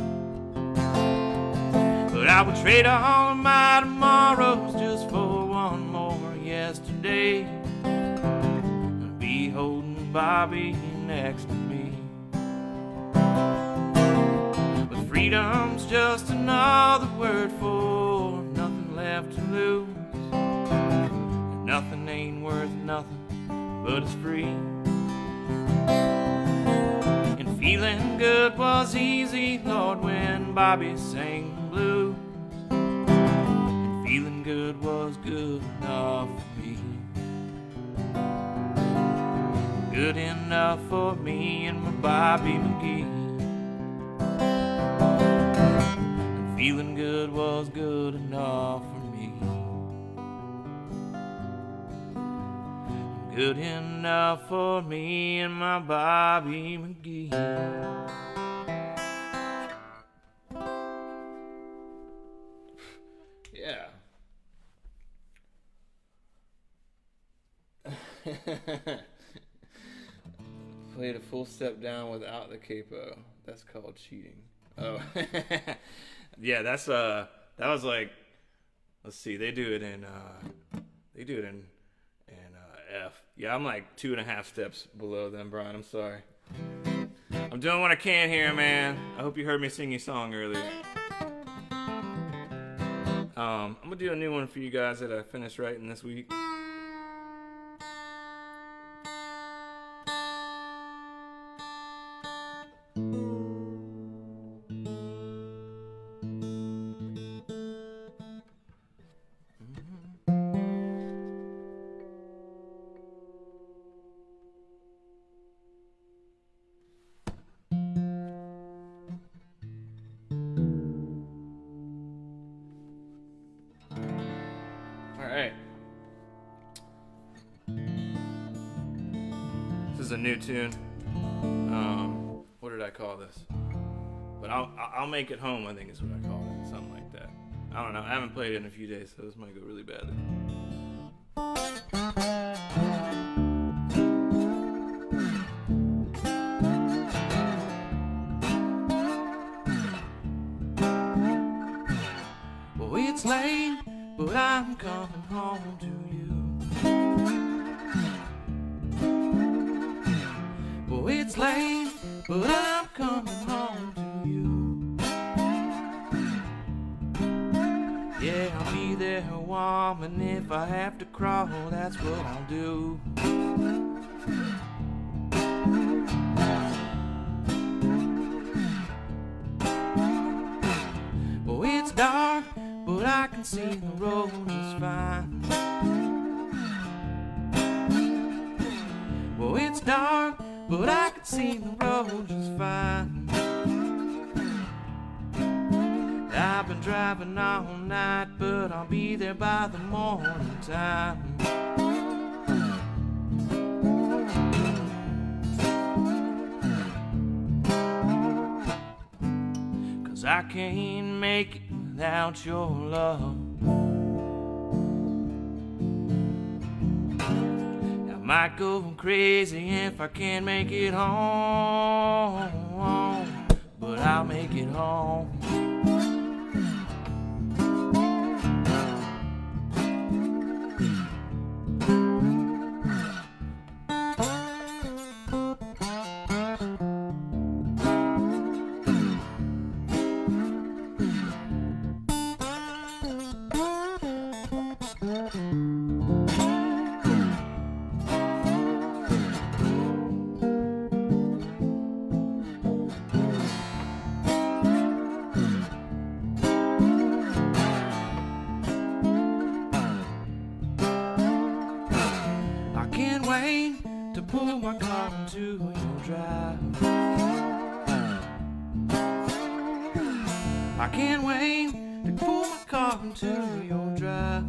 But I would trade all of my tomorrows just for one more yesterday, and be holding Bobby next to me. But freedom's just another word for nothing left to lose. And nothing ain't worth nothing, but it's free. Feeling good was easy, Lord, when Bobby sang the blues. And feeling good was good enough for me. Good enough for me and my Bobby McGee. And feeling good was good enough for me. Good enough for me and my Bobby McGee. Yeah. Played a full step down without the capo. That's called cheating. Oh. Yeah, that was like, let's see, they do it in F. Yeah, I'm like 2.5 steps below them, Brian. I'm sorry. I'm doing what I can here, man. I hope you heard me sing your song earlier. I'm gonna do a new one for you guys that I finished writing this week. This is a new tune. What did I call this? But I'll make it home, I think is what I call it. Something like that. I don't know. I haven't played it in a few days, so this might go really badly. it's late, but I'm coming home to you. Oh, it's late, but I'm coming home to you. Yeah, I'll be there warm, and if I have to crawl, that's what I'll do. Oh, it's dark, but I can see the road just fine. Oh, it's dark, but I can see the road just fine. I've been driving all night, but I'll be there by the morning time. 'Cause I can't make it without your love. I might go crazy if I can't make it home, but I'll make it home. To pull my car into your drive. I can't wait to pull my car into your drive.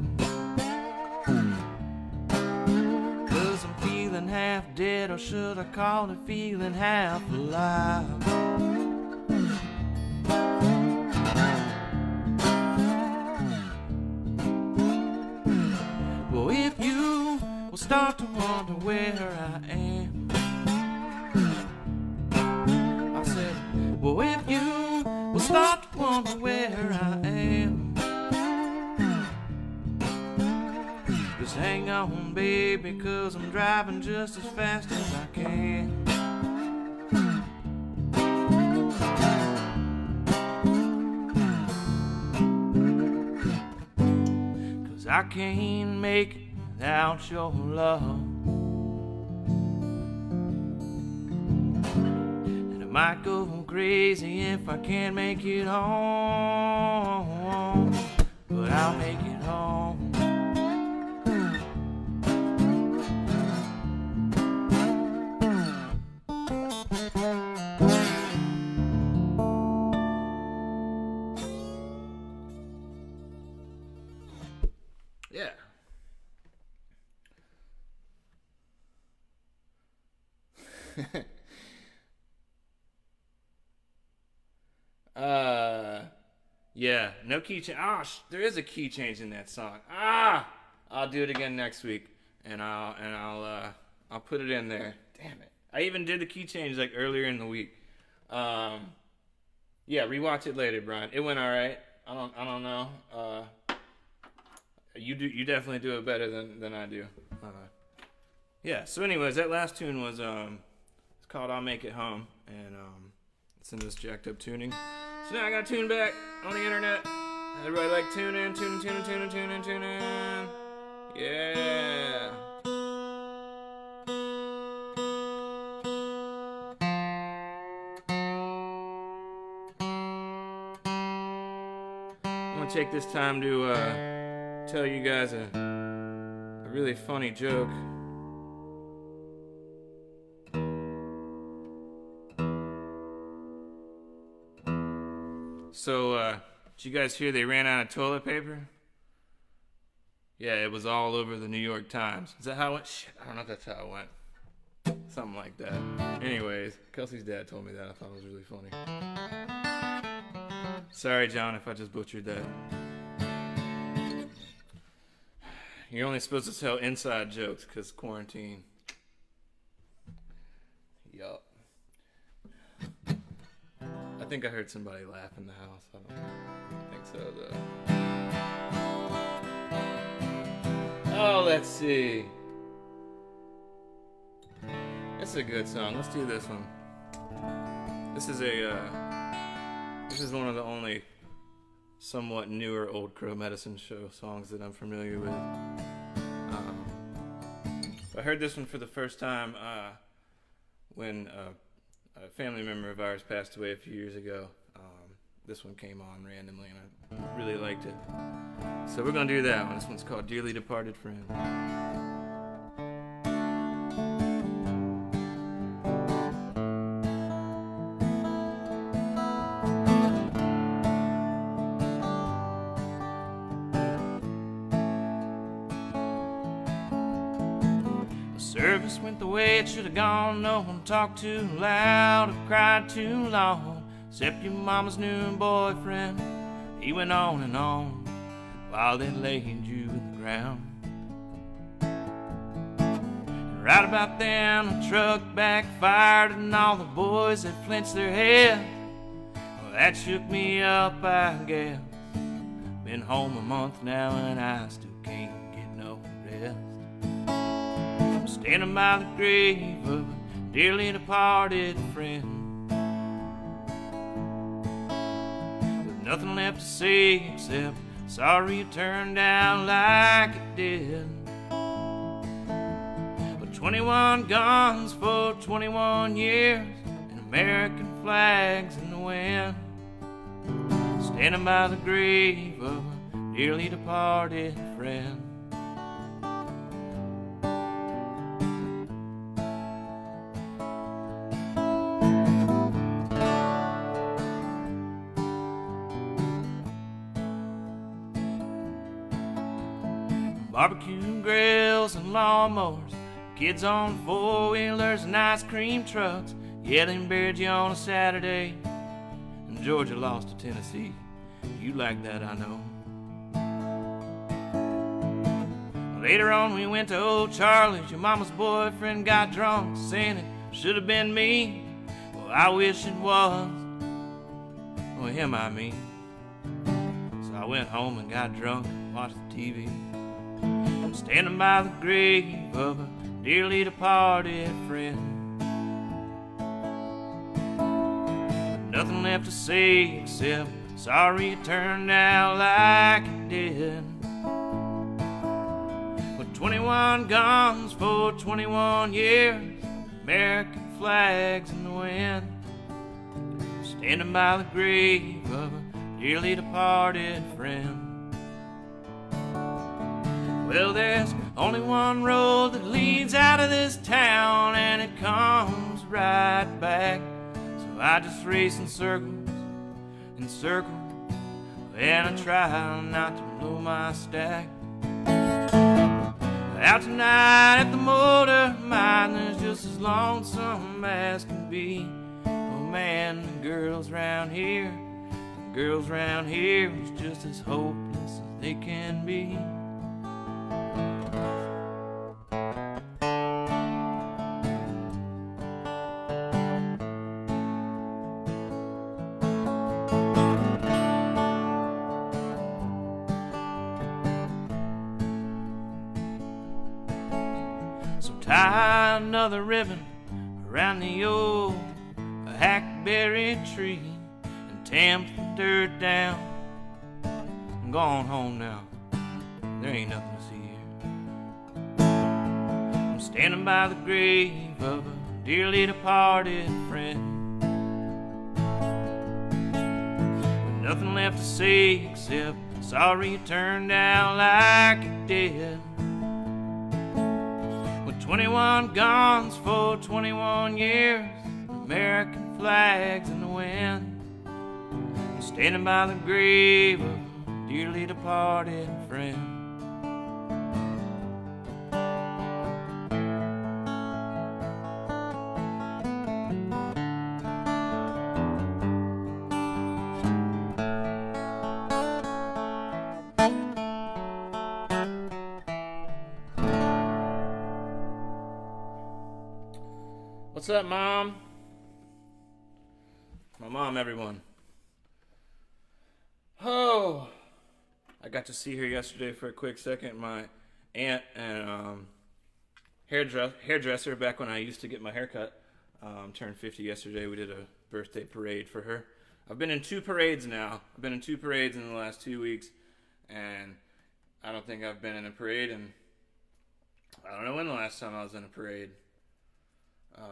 'Cause I'm feeling half dead, or should I call it feeling half alive? Well, if you will start to wonder where I am, I said, well, if you will start to wonder where I am, just hang on, baby, 'cause I'm driving just as fast as I can. 'Cause I can't make it without your love. And I might go crazy if I can't make it home, but I'll make it home. Yeah. Yeah, no key change. There is a key change in that song. I'll do it again next week, and I'll put it in there. Damn it! I even did the key change like earlier in the week. Yeah, rewatch it later, Brian. It went all right. I don't know. You definitely do it better than I do. Yeah. So, anyways, that last tune was it's called "I'll Make It Home," and it's in this jacked up tuning. So now I got tune back on the internet. Everybody like tune in. Yeah. I'm gonna take this time to tell you guys a really funny joke. So, did you guys hear they ran out of toilet paper? Yeah, it was all over the New York Times. Is that how it went? Shit, I don't know if that's how it went. Something like that. Anyways, Kelsey's dad told me that. I thought it was really funny. Sorry, John, if I just butchered that. You're only supposed to tell inside jokes because quarantine. Yup. I think I heard somebody laugh in the house. I don't think so, though. Oh, let's see. It's a good song. Let's do this one. This is one of the only somewhat newer Old Crow Medicine Show songs that I'm familiar with. I heard this one for the first time when a family member of ours passed away a few years ago. This one came on randomly and I really liked it. So we're going to do that one. This one's called Dearly Departed Friend. The service went the way it should have gone. No one talked too loud or cried too long. Except your mama's new boyfriend. He went on and on while they laid you in the ground. And right about then, the truck backfired, and all the boys had flinched their head. Well, that shook me up, I guess. Been home a month now, and I still can't get no rest. I'm standing by the grave of a dearly departed friend. Nothing left to say except sorry it turned out like it did. But 21 guns for 21 years and American flags in the wind. Standing by the grave of a dearly departed friend. Barbecue grills and lawnmowers, kids on four-wheelers and ice cream trucks. Yeah, they buried you on a Saturday, and Georgia lost to Tennessee. You like that, I know. Later on, we went to Old Charlie's. Your mama's boyfriend got drunk, saying it should have been me. Well, I wish it was. Well, him, I mean. So I went home and got drunk and watched the TV. I'm standing by the grave of a dearly departed friend. With nothing left to say except sorry it turned out like it did. With 21 guns for 21 years, American flags in the wind. Standing by the grave of a dearly departed friend. Well, there's only one road that leads out of this town, and it comes right back. So I just race in circles, and I try not to blow my stack. Out tonight at the motor mine, there's just as lonesome as can be. Oh man, the girls round here is just as hopeless as they can be. So tie another ribbon around the old hackberry tree and tamp the dirt down. I'm going home now. There ain't nothing to see here. I'm standing by the grave of a dearly departed friend. With nothing left to say except sorry it turned out like it did. 21 guns for 21 years, American flags in the wind. I'm standing by the grave of a dearly departed friend. What's up, Mom? My mom, everyone. Oh, I got to see her yesterday for a quick second. My aunt and hairdresser back when I used to get my hair cut. Turned 50 yesterday. We did a birthday parade for her. I've been in 2 parades now. I've been in 2 parades in the last 2 weeks, and I don't think I've been in a parade, and I don't know when the last time I was in a parade. Yeah.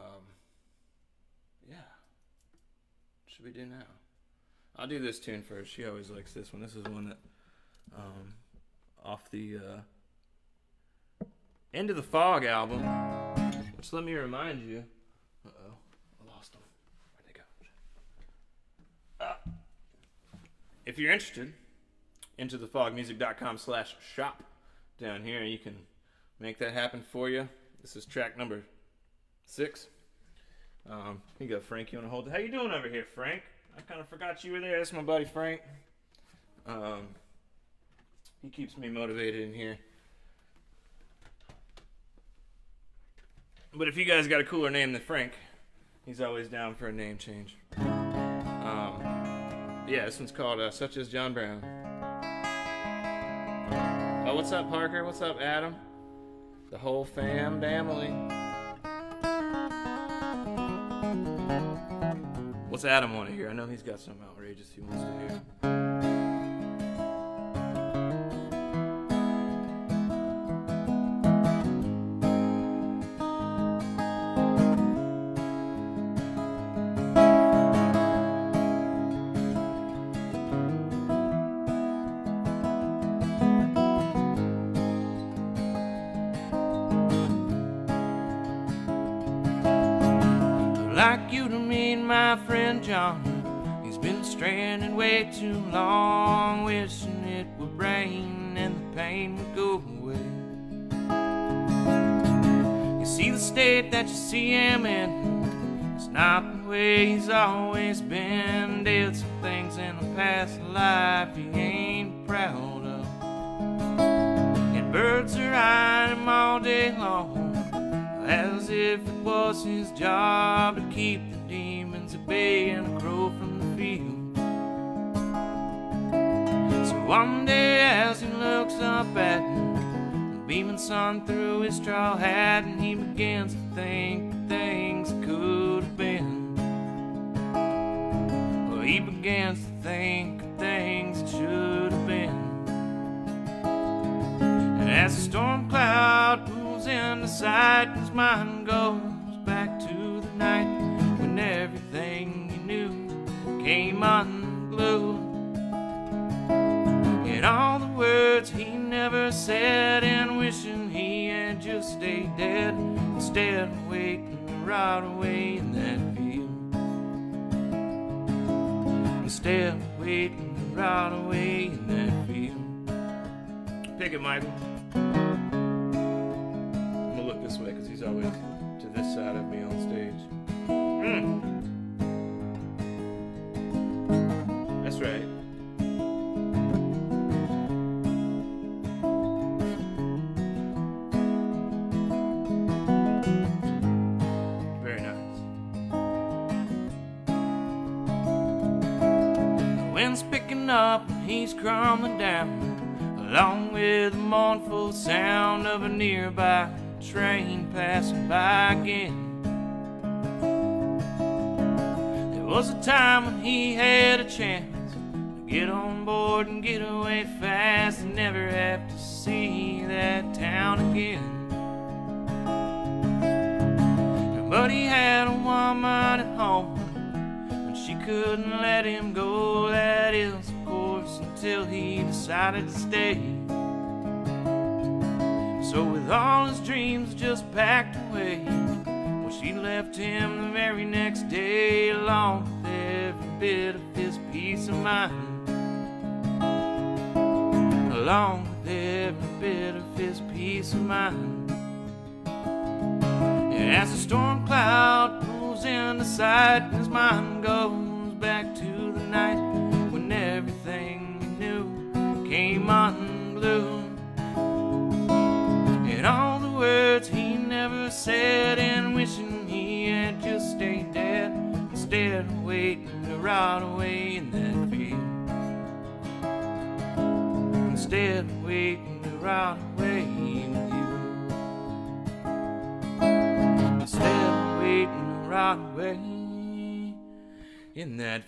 What should we do now? I'll do this tune first. She always likes this one. This is one that, off the Into the Fog album, which, let me remind you, uh-oh, I lost them. Where'd they go? If you're interested, intothefogmusic.com/shop. Down here, you can make that happen for you. This is track number 6. Here you go, Frank. You want to hold it? How you doing over here, Frank? I kind of forgot you were there. That's my buddy Frank. He keeps me motivated in here. But if you guys got a cooler name than Frank, he's always down for a name change. Yeah, this one's called Such As John Brown. Oh, what's up, Parker? What's up, Adam? The whole family. What's Adam want to hear? I know he's got something outrageous he wants to hear. Like you to meet my friend John. He's been stranded way too long, wishing it would rain and the pain would go away. You see, the state that you see him in, it's not the way he's always been. Did some things in the past life he ain't proud of, and birds are eyeing him all day long, as if it was his job to keep the demons at bay and a crow from the field. So one day as he looks up at the beaming sun through his straw hat, and he begins to think of things that could have been. Well, he begins to think of things that should have been. And as the storm cloud into sight, his mind goes back to the night when everything he knew came unglued, and all the words he never said, and wishing he had just stayed dead instead of waiting to rot away in that field. Instead of waiting to rot away in that field. Pick it, Michael. This way, because he's always to this side of me on stage. That's right. Very nice. The wind's picking up and he's crumbling down, along with the mournful sound of a nearby train passing by again. There was a time when he had a chance to get on board and get away fast and never have to see that town again. But he had a woman at home, and she couldn't let him go. That is, of course, until he decided to stay. So with all his dreams just packed away, well, she left him the very next day, along with every bit of his peace of mind. Along with every bit of his peace of mind. And as the storm cloud pulls into sight, his mind goes back to the night when everything he knew came unglued. And all the words he never said, and wishing he had just stayed dead instead of waiting to rot away in that field. Instead of waiting to ride away with you. Instead of waiting to ride away in that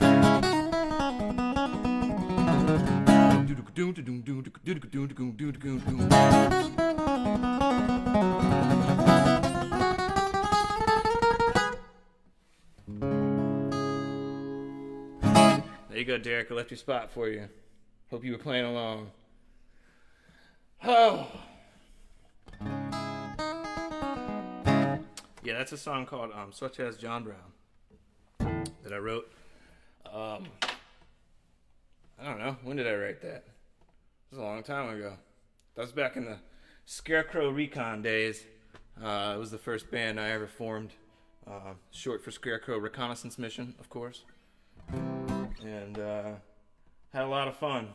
There you go, Derek. I left your spot for you. Hope you were playing along. Oh. Yeah, that's a song called Such As John Brown that I wrote. I don't know. When did I write that? It was a long time ago. That was back in the Scarecrow Recon days. It was the first band I ever formed. Short for Scarecrow Reconnaissance Mission, of course. And had a lot of fun.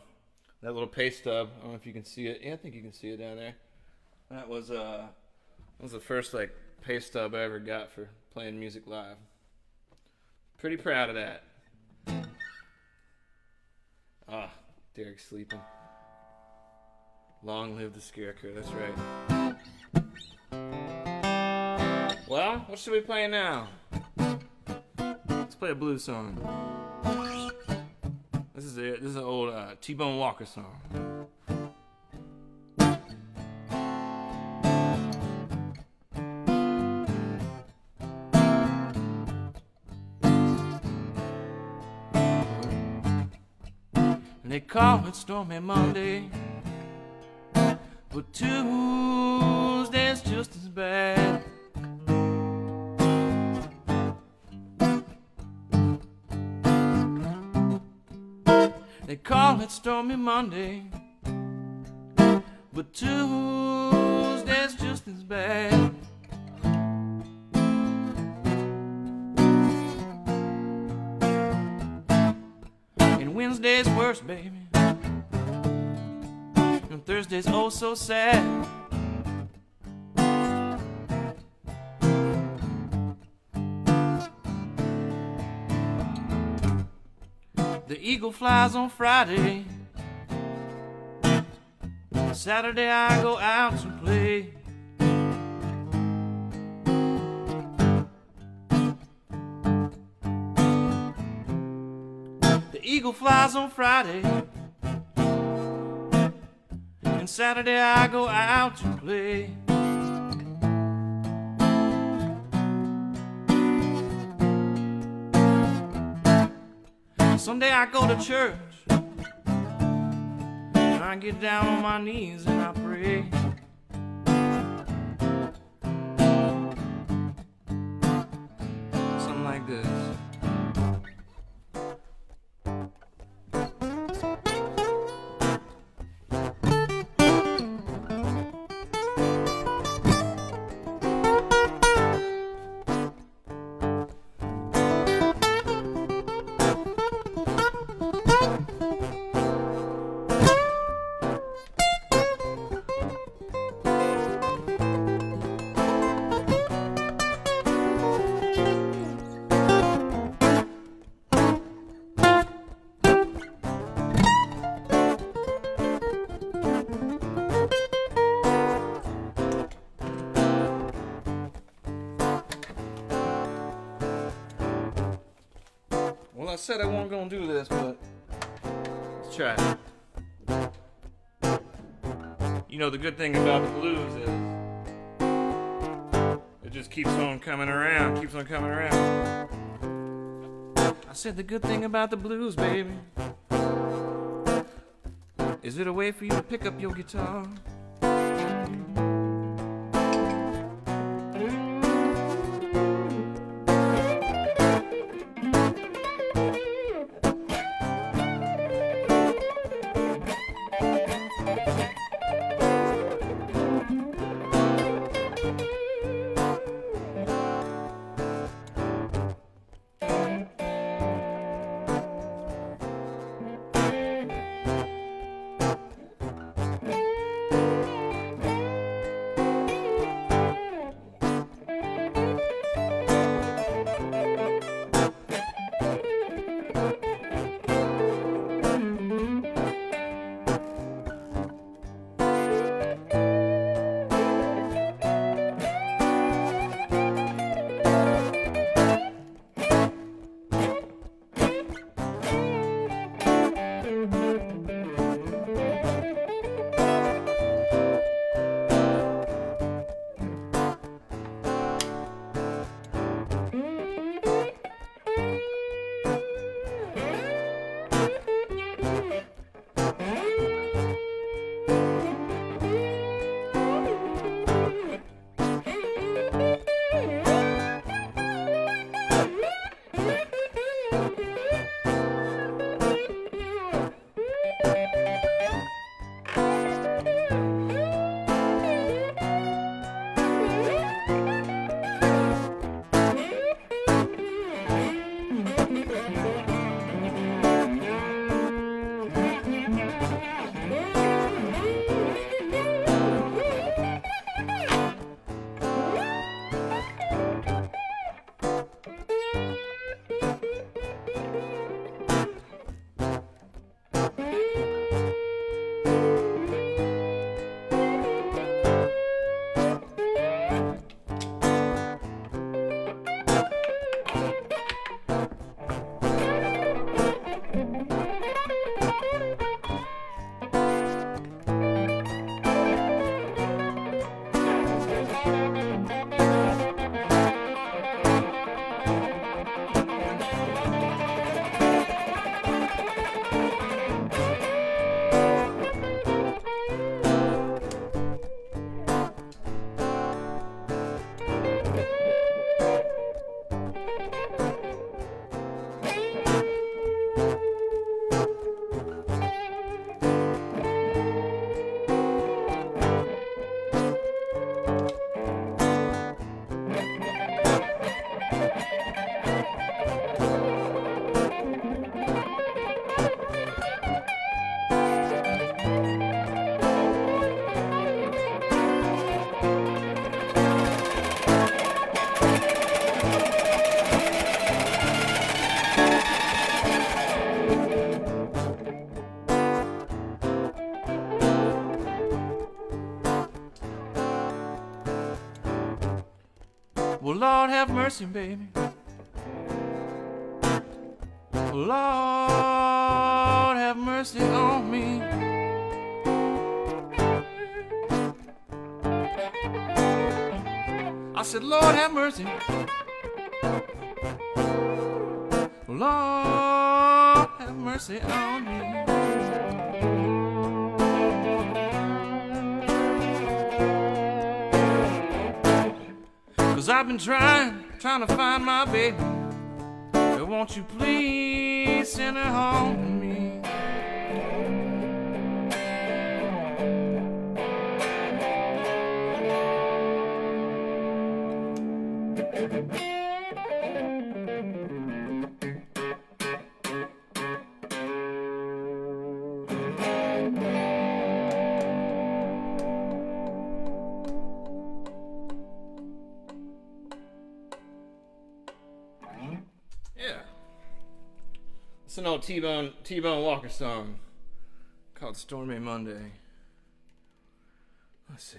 That little pay stub, I don't know if you can see it. Yeah, I think you can see it down there. That was the first like pay stub I ever got for playing music live. Pretty proud of that. Derek's sleeping. Long live the Scarecrow, that's right. Well, what should we play now? Let's play a blues song. This is an old T-Bone Walker song. They call it Stormy Monday, but Tuesday's just as bad. They call it Stormy Monday, but Tuesday's just as bad. And Wednesday's worse, baby, and Thursday's oh so sad. The eagle flies on Friday. Saturday I go out to play. The eagle flies on Friday, and Saturday I go out to play. Sunday I go to church, and I get down on my knees and I pray. Something like this. I said I wasn't gonna do this, but let's try it. You know, the good thing about the blues is it just keeps on coming around, keeps on coming around. I said the good thing about the blues, baby, is it a way for you to pick up your guitar? Well, Lord have mercy, baby. Lord have mercy on me. I said, Lord have mercy. Lord have mercy on me. Cause I've been trying to find my baby. Won't you please send her home to me? It's an old T-Bone Walker song called Stormy Monday. Let's see.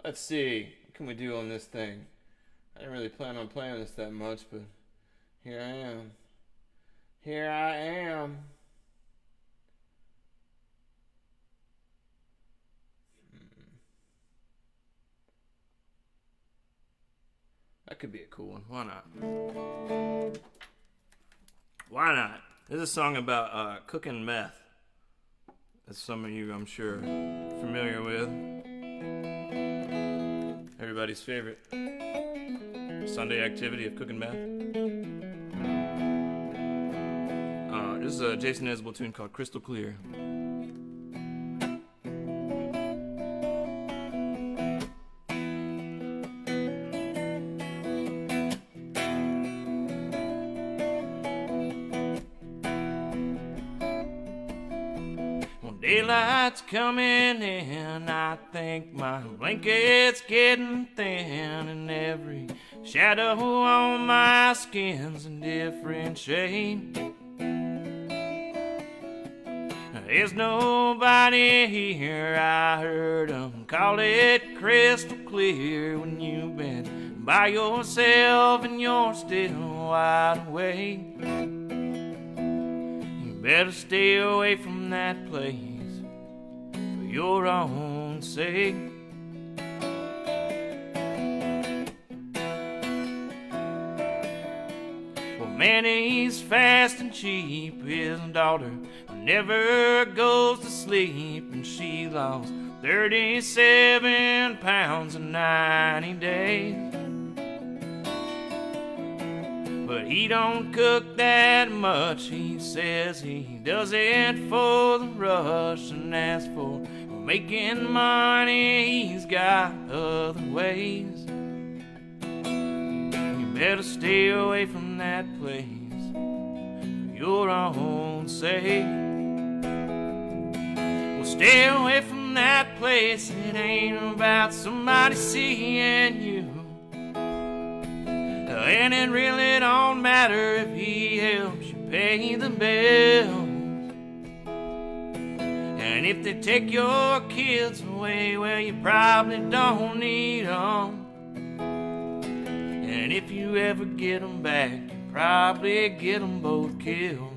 Let's see. What can we do on this thing? I didn't really plan on playing this that much, but here I am. Here I am. That could be a cool one. Why not? Why not? This is a song about cooking meth. As some of you, I'm sure, familiar with. Everybody's favorite Sunday activity of cooking meth. This is a Jason Isbell tune called Crystal Clear. Well, daylight's coming in, I think my blanket's getting thin, and every shadow on my skin's a different shade. There's nobody here, I heard 'em call it crystal clear when you've been by yourself and you're still wide awake. You better stay away from that place for your own sake. Well, man, he's fast and cheap, his daughter never goes to sleep, and she lost 37 pounds in 90 days. But he don't cook that much, he says he does it for the rush, and as for making money, he's got other ways. You better stay away from that place for your own sake. Stay away from that place, it ain't about somebody seeing you. And it really don't matter if he helps you pay the bills. And if they take your kids away, well, you probably don't need them. And if you ever get them back, you probably get them both killed.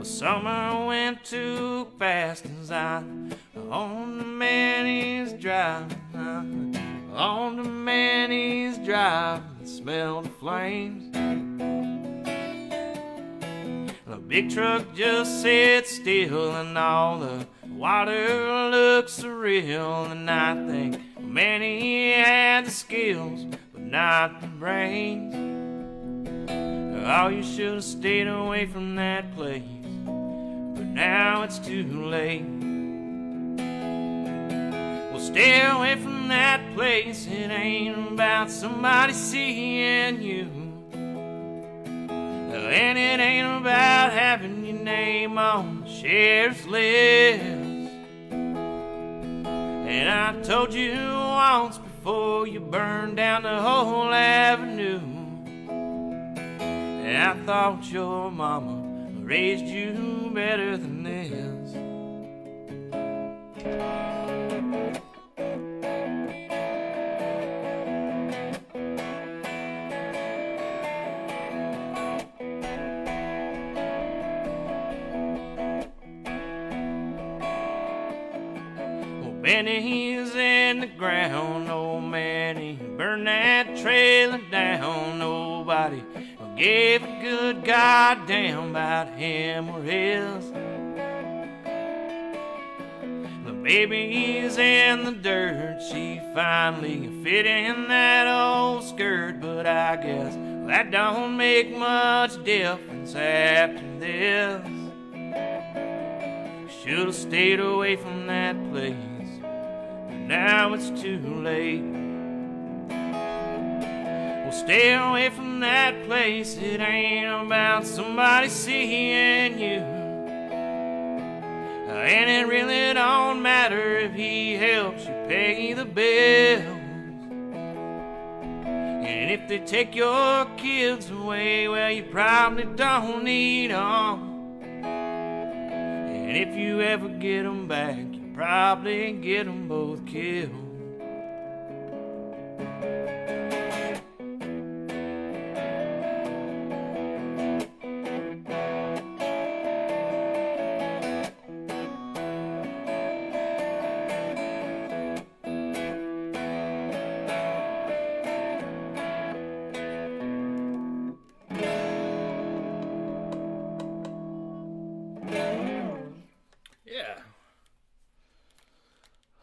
Summer went too fast as I on the man he's driving. On the man he's driving, smell the flames. The big truck just sits still and all the water looks surreal. And I think, man, he had the skills, but not the brains. Oh, you should have stayed away from that place. Now it's too late. Well, Stay away from that place. It ain't about somebody seeing you, and it ain't about having your name on the sheriff's list. And I told you once before you burned down the whole avenue, and I thought your mama raised you better than this. Benny's in the ground, old man, he burned that trailer down. Nobody gave a good goddamn about him or his. The baby's in the dirt, she finally fit in that old skirt. But I guess that don't make much difference after this. Should've stayed away from that place, now it's too late. Well, stay away from that place. It ain't about somebody seeing you, and it really don't matter if he helps you pay the bills. And if they take your kids away, well, you probably don't need them. And if you ever get them back, you probably get them both killed.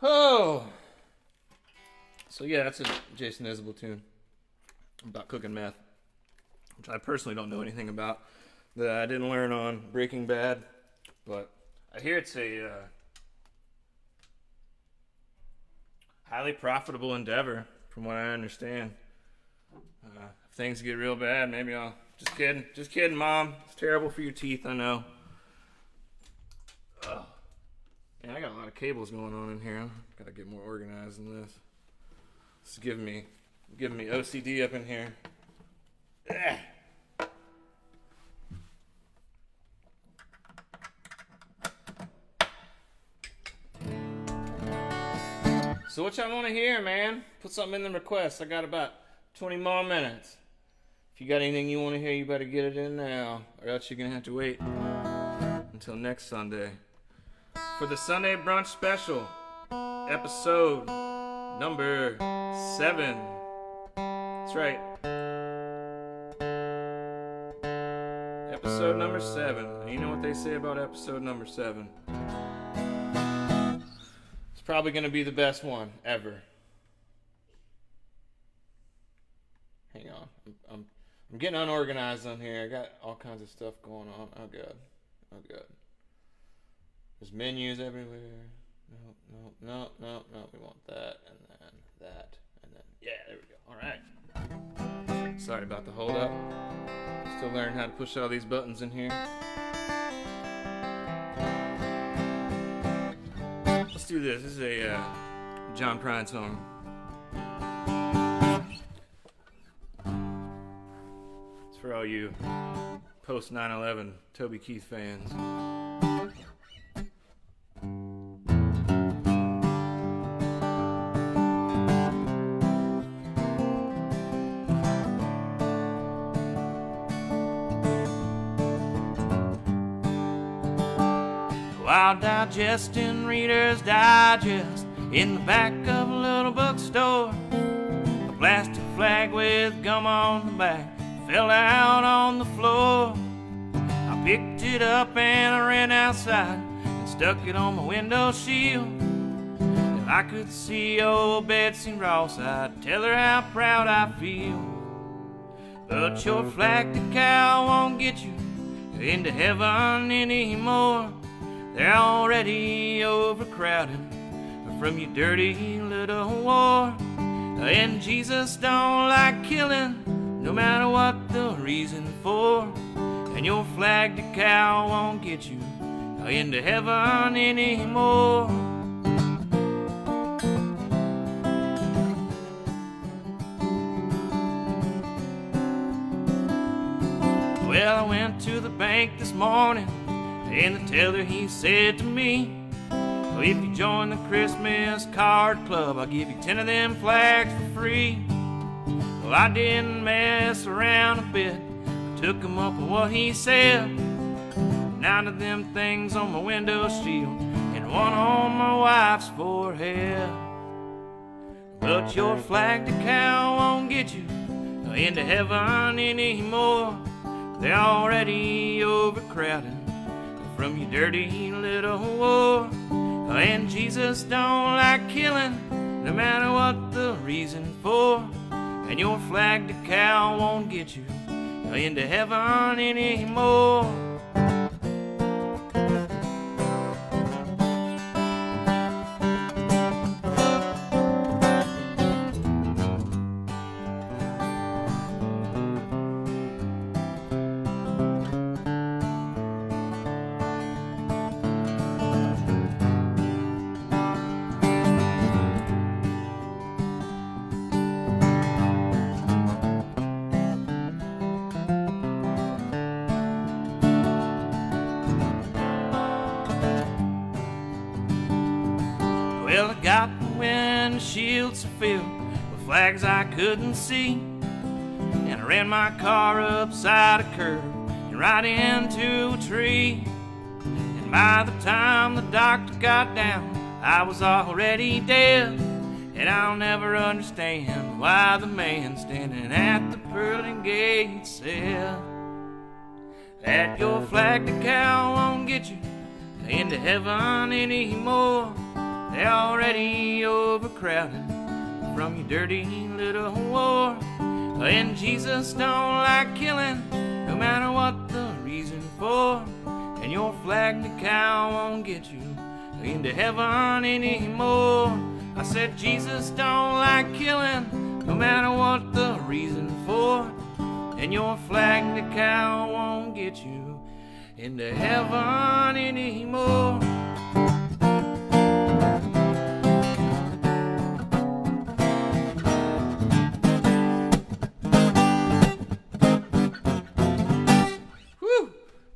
Oh, so yeah, that's a Jason Isbell tune about cooking meth, which I personally don't know anything about, that I didn't learn on Breaking Bad, but I hear it's a highly profitable endeavor, from what I understand. If things get real bad, maybe I'll... Just kidding, Mom. It's terrible for your teeth, I know. Ugh. Yeah, I got a lot of cables going on in here. Gotta get more organized than this. This is giving me OCD up in here. Ugh. So what y'all want to hear, man? Put something in the requests. I got about 20 more minutes. If you got anything you want to hear, you better get it in now, or else you're gonna have to wait until next Sunday for the Sunday Brunch Special, episode number 7. That's right. Episode number 7. And you know what they say about episode number 7? It's probably going to be the best one ever. Hang on. I'm getting unorganized on here. I got all kinds of stuff going on. Oh, God. There's menus everywhere. No. We want that, and then that, and then... Yeah, there we go. All right. Sorry about the hold up. Still learning how to push all these buttons in here. Let's do this. This is a John Prine song. It's for all you post 9/11 Toby Keith fans. While digesting Reader's Digest in the back of a little bookstore, a plastic flag with gum on the back fell out on the floor. I picked it up and I ran outside and stuck it on my window shield. If I could see old Betsy Ross, I'd tell her how proud I feel. But your flag decal won't get you into heaven anymore. They're already overcrowded from your dirty little war. And Jesus don't like killing, no matter what the reason for. And your flag decal won't get you into heaven anymore. Well, I went to the bank this morning, and the teller he said to me, well, if you join the Christmas card club, I'll give you 10 of them flags for free. Well, I didn't mess around a bit, I took him up on what he said. 9 of them things on my window shield and 1 on my wife's forehead. But your flag decal won't get you into heaven anymore. They're already overcrowded from your dirty little war. And Jesus don't like killing, no matter what the reason for. And your flag decal won't get you into heaven anymore. Well, I got the windshields filled with flags I couldn't see, and I ran my car upside a curb and right into a tree. And by the time the doctor got down, I was already dead. And I'll never understand why the man standing at the pearly gate said that your flag decal won't get you into heaven anymore. They're already overcrowded from your dirty little war. And Jesus don't like killing, no matter what the reason for. And your flag decal won't get you into heaven anymore. I said Jesus don't like killing, no matter what the reason for. And your flag decal won't get you into heaven anymore.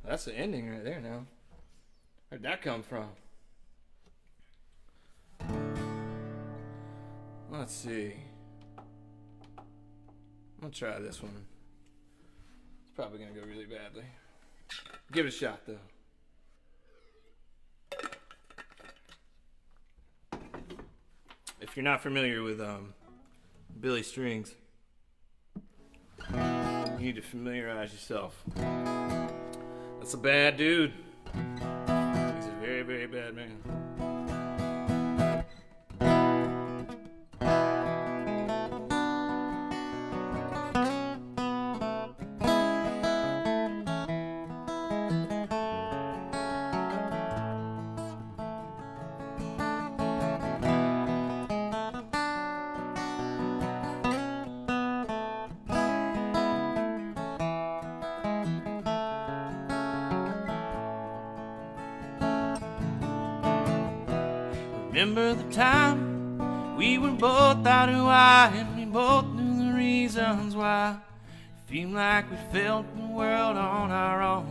That's the ending right there now. Where'd that come from? Let's see. I'm gonna try this one. It's probably gonna go really badly. Give it a shot though. If you're not familiar with Billy Strings, you need to familiarize yourself. That's a bad dude. He's a very, very bad man. Remember the time we were both out of why, and we both knew the reasons why. Feel like we felt the world on our own.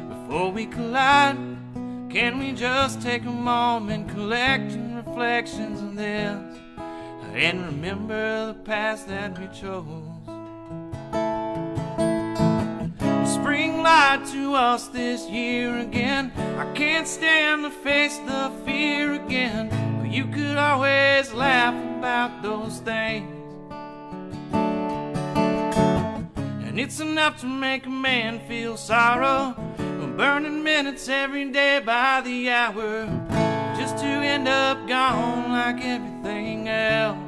Before we collide, can we just take a moment, collecting reflections of this, and remember the past that we chose? Spring lied to us this year again. I can't stand to face the fear again, but you could always laugh about those things. And it's enough to make a man feel sorrow, burning minutes every day by the hour, just to end up gone like everything else.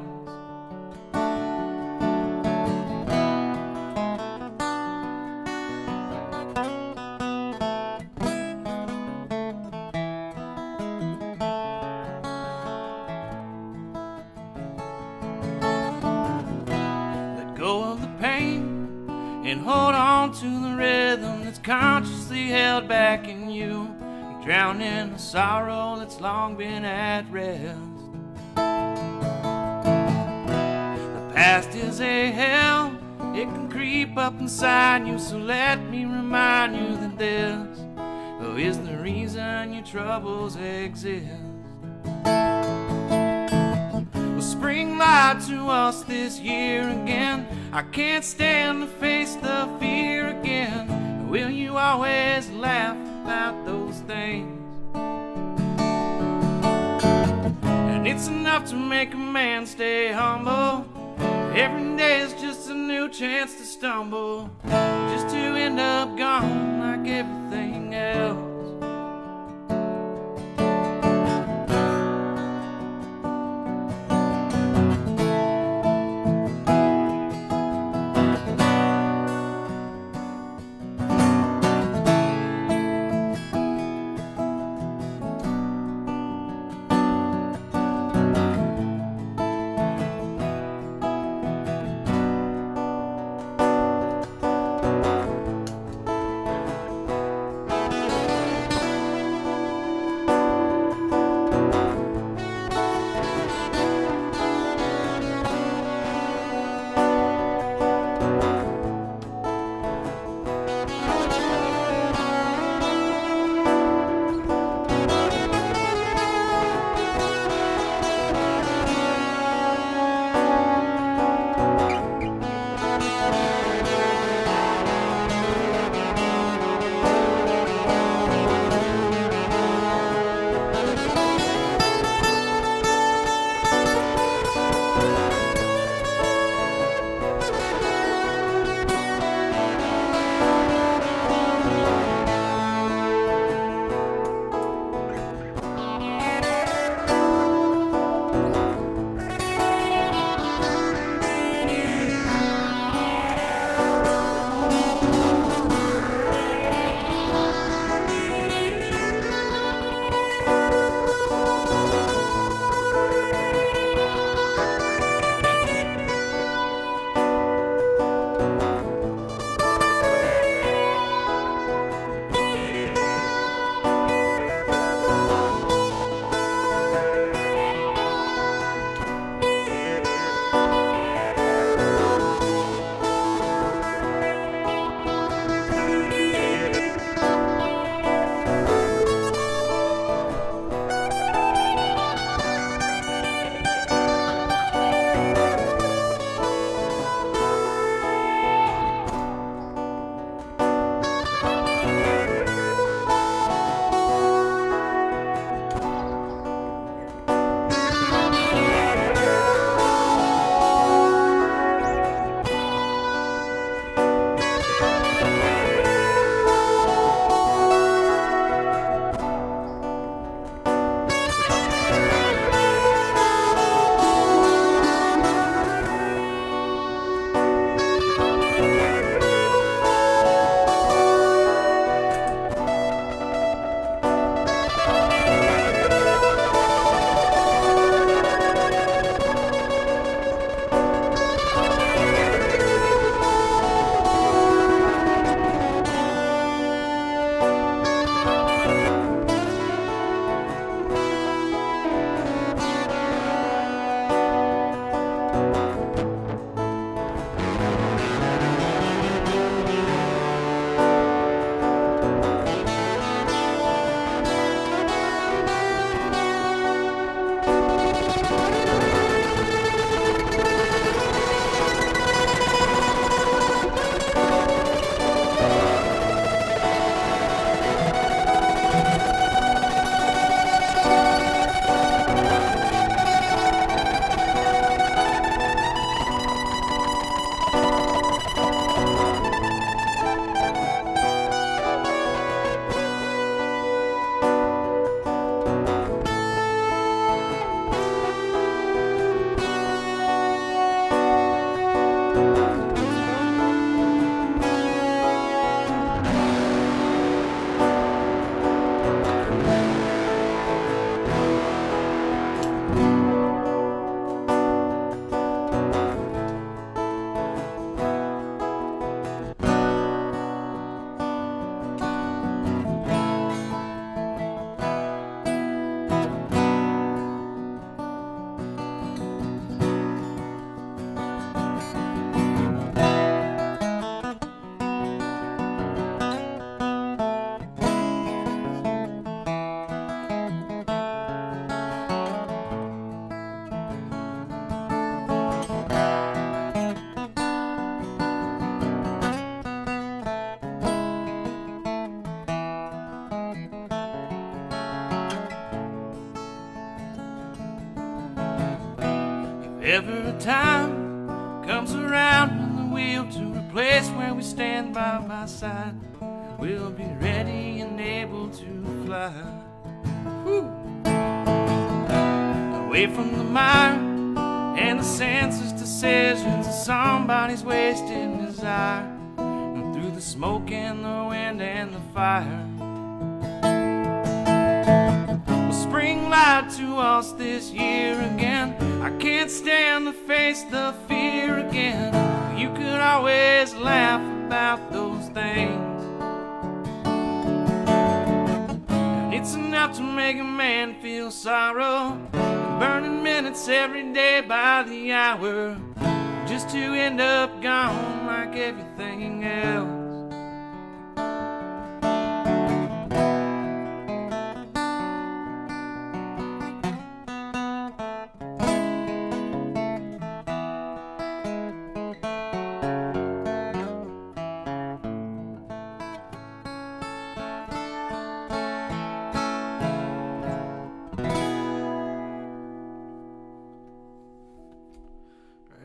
and hold on to the rhythm that's consciously held back in you. You drown in the sorrow that's long been at rest. The past is a hell, it can creep up inside you, so let me remind you that this is the reason your troubles exist. Well, spring lied to us this year again. I can't stand to face the fear again. Will you always laugh about those things? And it's enough to make a man stay humble. Every day is just a new chance to stumble, just to end up gone like everything else. Whenever a time comes around when the wheel to replace where we stand by side, we'll be ready and able to fly. Woo. Away from the mire and the senseless decisions of somebody's wasted desire, and through the smoke and the wind and the fire. Well, spring lied to us this year again. I can't stand to face the fear again. You could always laugh about those things, and it's enough to make a man feel sorrow, burning minutes every day by the hour, just to end up gone like everything else.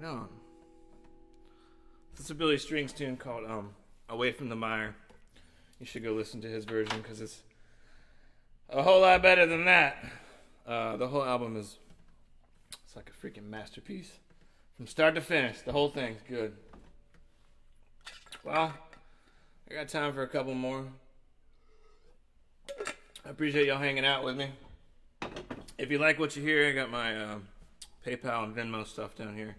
On. It's a Billy Strings tune called Away from the Mire. You should go listen to his version because it's a whole lot better than that. The whole album it's like a freaking masterpiece from start to finish. The whole thing's good. Well, I got time for a couple more. I appreciate y'all hanging out with me. If you like what you hear, I got my PayPal and Venmo stuff down here.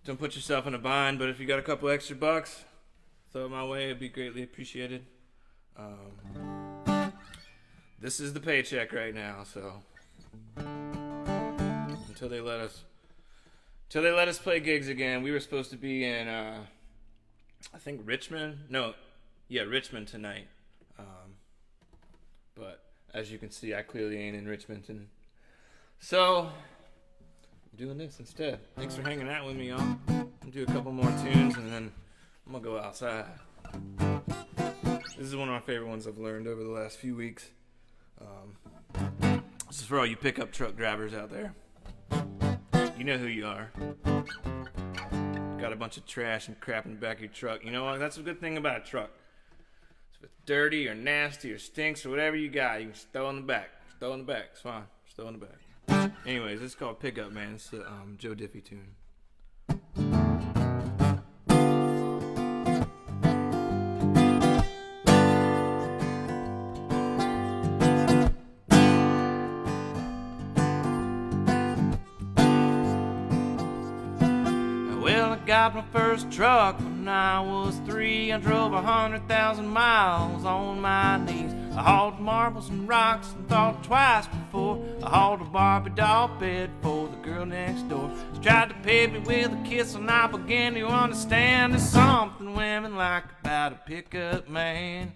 Don't put yourself in a bind, but if you got a couple extra bucks, throw it my way. It'd be greatly appreciated. This is the paycheck right now, so until they let us play gigs again. We were supposed to be in I think Richmond. Richmond tonight. But as you can see, I clearly ain't in Richmond, and so doing this instead. Thanks for hanging out with me, y'all. I'll do a couple more tunes and then I'm gonna go outside. This is one of my favorite ones I've learned over the last few weeks. This is for all you pickup truck drivers out there. You know who you are. Got a bunch of trash and crap in the back of your truck. You know what? That's a good thing about a truck. If it's dirty or nasty or stinks or whatever you got, you can just throw in the back. Just throw in the back. It's fine. Just throw in the back. Anyways, this is called Pickup Man. It's the Joe Diffie tune. Well, I got my first truck when I was 3. I drove 100,000 miles on my knees. I hauled marbles and rocks and thought twice before I hauled a Barbie doll bed for the girl next door. She tried to pay me with a kiss and I began to understand there's something women like about a pickup man.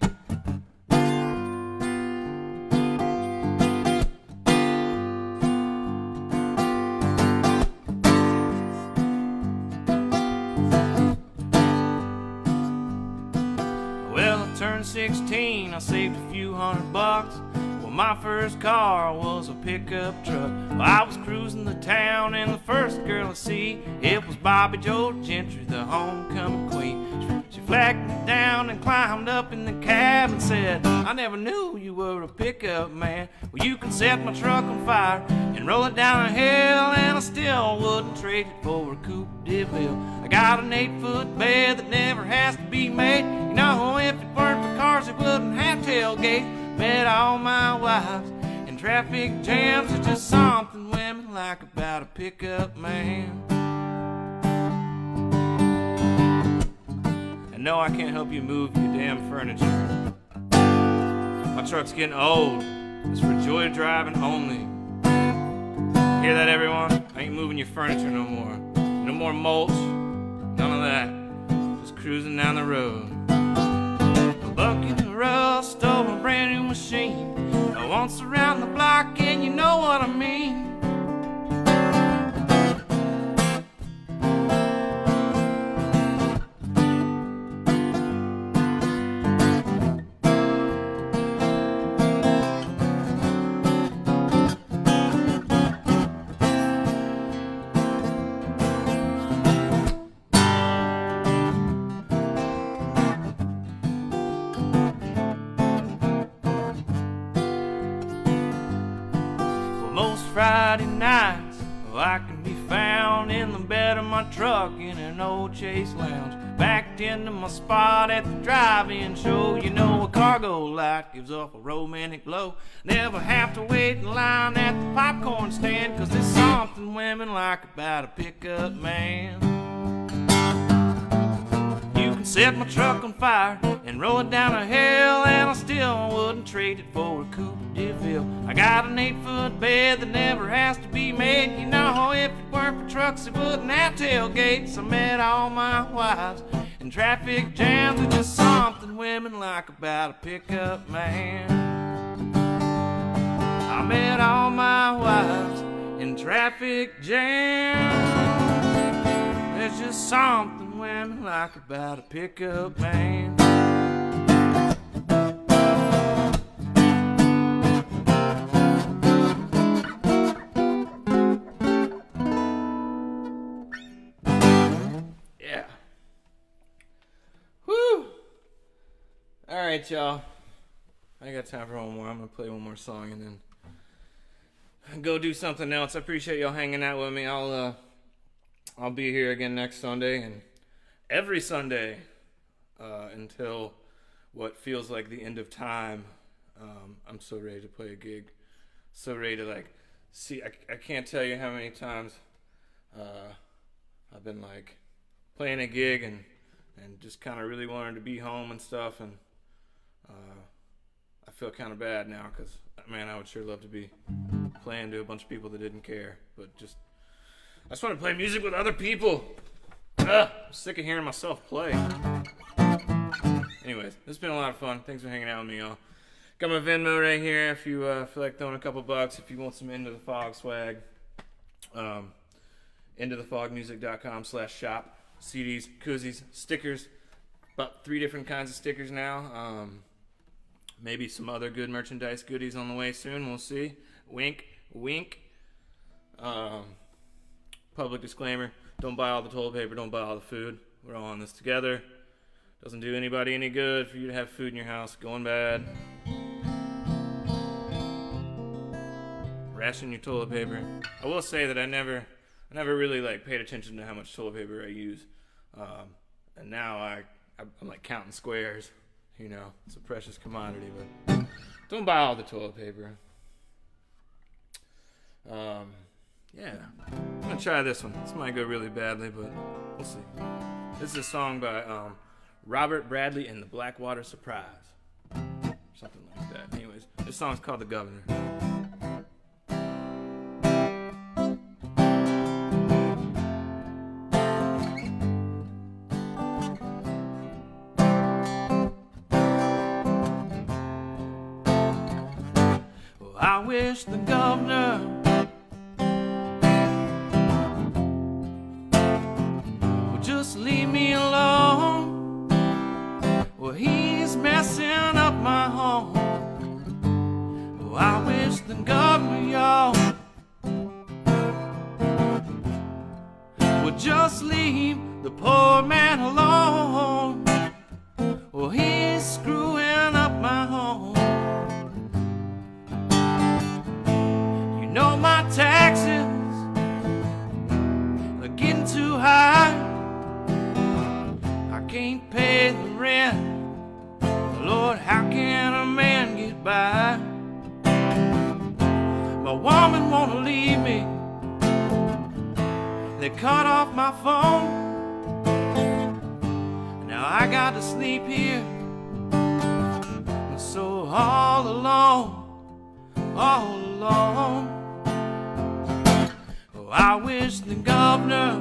Turned 16, I saved a few $100. Well, my first car was a pickup truck. Well, I was cruising the town and the first girl I see, it was Bobby Joe Gentry, the homecoming queen. She flagged me down and climbed up in the cab and said, I never knew you were a pickup man. Well, you can set my truck on fire and roll it down a hill, and I still wouldn't trade it for a coupe de ville. I got an 8-foot bed that never has to be made. You know, if it weren't for cars, it wouldn't have tailgate. Met all my wives in traffic jams. There's just something women like about a pickup man. And no, I can't help you move your damn furniture. My truck's getting old. It's for joy driving only. Hear that, everyone? I ain't moving your furniture no more. No more mulch. None of that. Just cruising down the road. A bucket of rust stole a brand new machine. I once around the block, and you know what I mean. truck in an old Chase lounge. Backed into my spot at the drive-in show. You know a cargo light gives off a romantic glow. Never have to wait in line at the popcorn stand, 'cause there's something women like about a pickup man. You can set my truck on fire and roll it down a hill, and I still wouldn't trade it for a Coupe de Ville. I got an 8-foot bed that never has to be made. You know, if it weren't for trucks, it wouldn't have tailgates. I met all my wives in traffic jams. There's just something women like about a pickup man. I met all my wives in traffic jams. There's just something women like about a pickup man. Yeah. Woo! All right, y'all. I got time for one more. I'm gonna play one more song and then go do something else. I appreciate y'all hanging out with me. I'll be here again next Sunday and every Sunday until what feels like the end of time. I'm so ready to play a gig. So ready to see. I can't tell you how many times I've been playing a gig and just kind of really wanted to be home and stuff, and I feel kind of bad now because, man, I would sure love to be playing to a bunch of people that didn't care, but I just want to play music with other people. I'm sick of hearing myself play. Anyways, this has been a lot of fun. Thanks for hanging out with me, y'all. Got my Venmo right here if you feel like throwing a couple bucks, if you want some Into the Fog swag. IntoTheFogMusic.com/shop. CDs, koozies, stickers. About 3 different kinds of stickers now. Maybe some other good merchandise goodies on the way soon. We'll see. Wink, wink. Public disclaimer. Don't buy all the toilet paper. Don't buy all the food. We're all in this together. Doesn't do anybody any good for you to have food in your house going bad. Ration your toilet paper. I will say that I never really paid attention to how much toilet paper I use, and now I'm counting squares. You know, it's a precious commodity, but don't buy all the toilet paper. Yeah, I'm gonna try this one. This might go really badly, but we'll see. This is a song by Robert Bradley and the Blackwater Surprise, something like that. Anyways, this song's called The Governor. I wish the governor would just leave me alone. Well, he's messing up my home. Oh, I wish the governor, y'all, would just leave the poor man alone. Well, he's screwing up my home. know my taxes are getting too high. I can't pay the rent. Lord, how can a man get by? My woman won't leave me. They cut off my phone. Now I got to sleep here. I'm so all alone, all alone. Oh, I wish the governor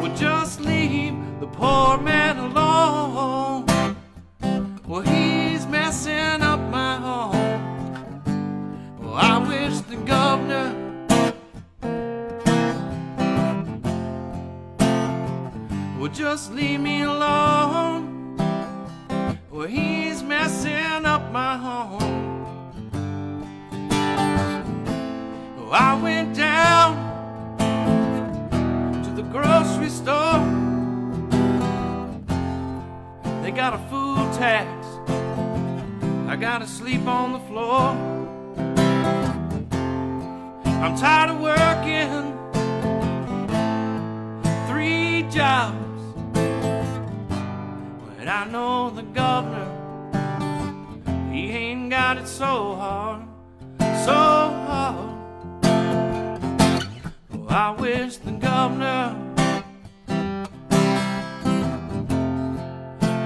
would just leave the poor man alone. Well, he's messing up my home. Well, I wish the governor would just leave me alone. Well, he's messing up my home. Well, I went down to the grocery store. They got a food tax. I gotta sleep on the floor. I'm tired of working 3 jobs, but I know the governor, he ain't got it so hard, so hard. Oh, I wish the governor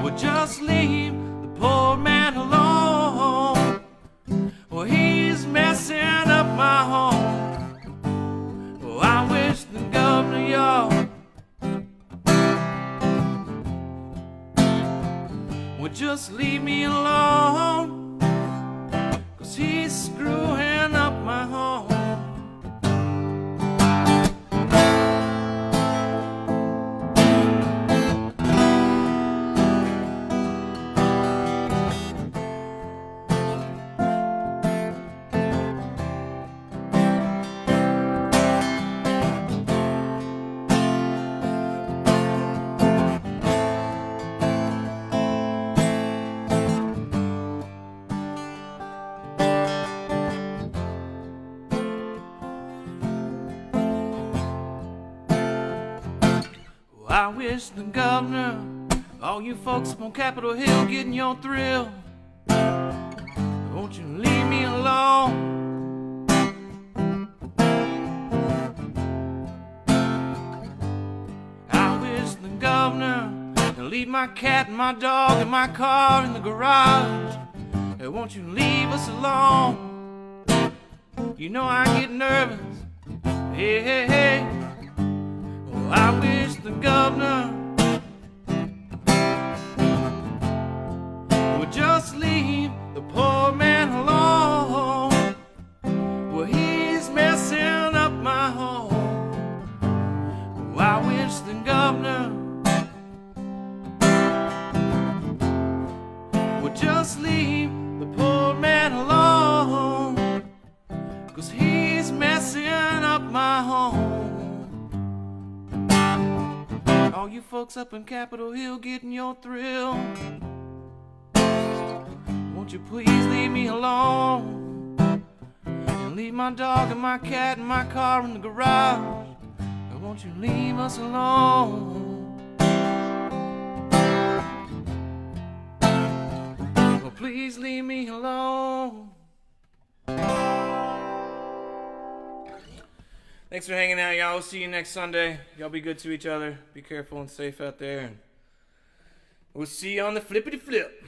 would just leave the poor man alone. Well, he's messing up my home. Oh, I wish the governor, y'all, would just leave me alone, 'cause he's screwing up my home. I wish the governor, all you folks up on Capitol Hill getting your thrill, won't you leave me alone? I wish the governor to leave my cat and my dog and my car in the garage. Hey, won't you leave us alone? You know I get nervous. Hey, hey, hey. Oh, I wish the governor would just leave the poor man alone. Well, he's messing up my home. Oh, I wish the governor would just leave the poor man alone, 'cause he's messing up my home. All you folks up in Capitol Hill getting your thrill, won't you please leave me alone? And leave my dog and my cat and my car in the garage. Or won't you leave us alone? Well, please leave me alone. Thanks for hanging out, y'all. We'll see you next Sunday. Y'all be good to each other. Be careful and safe out there. And we'll see you on the flippity flip.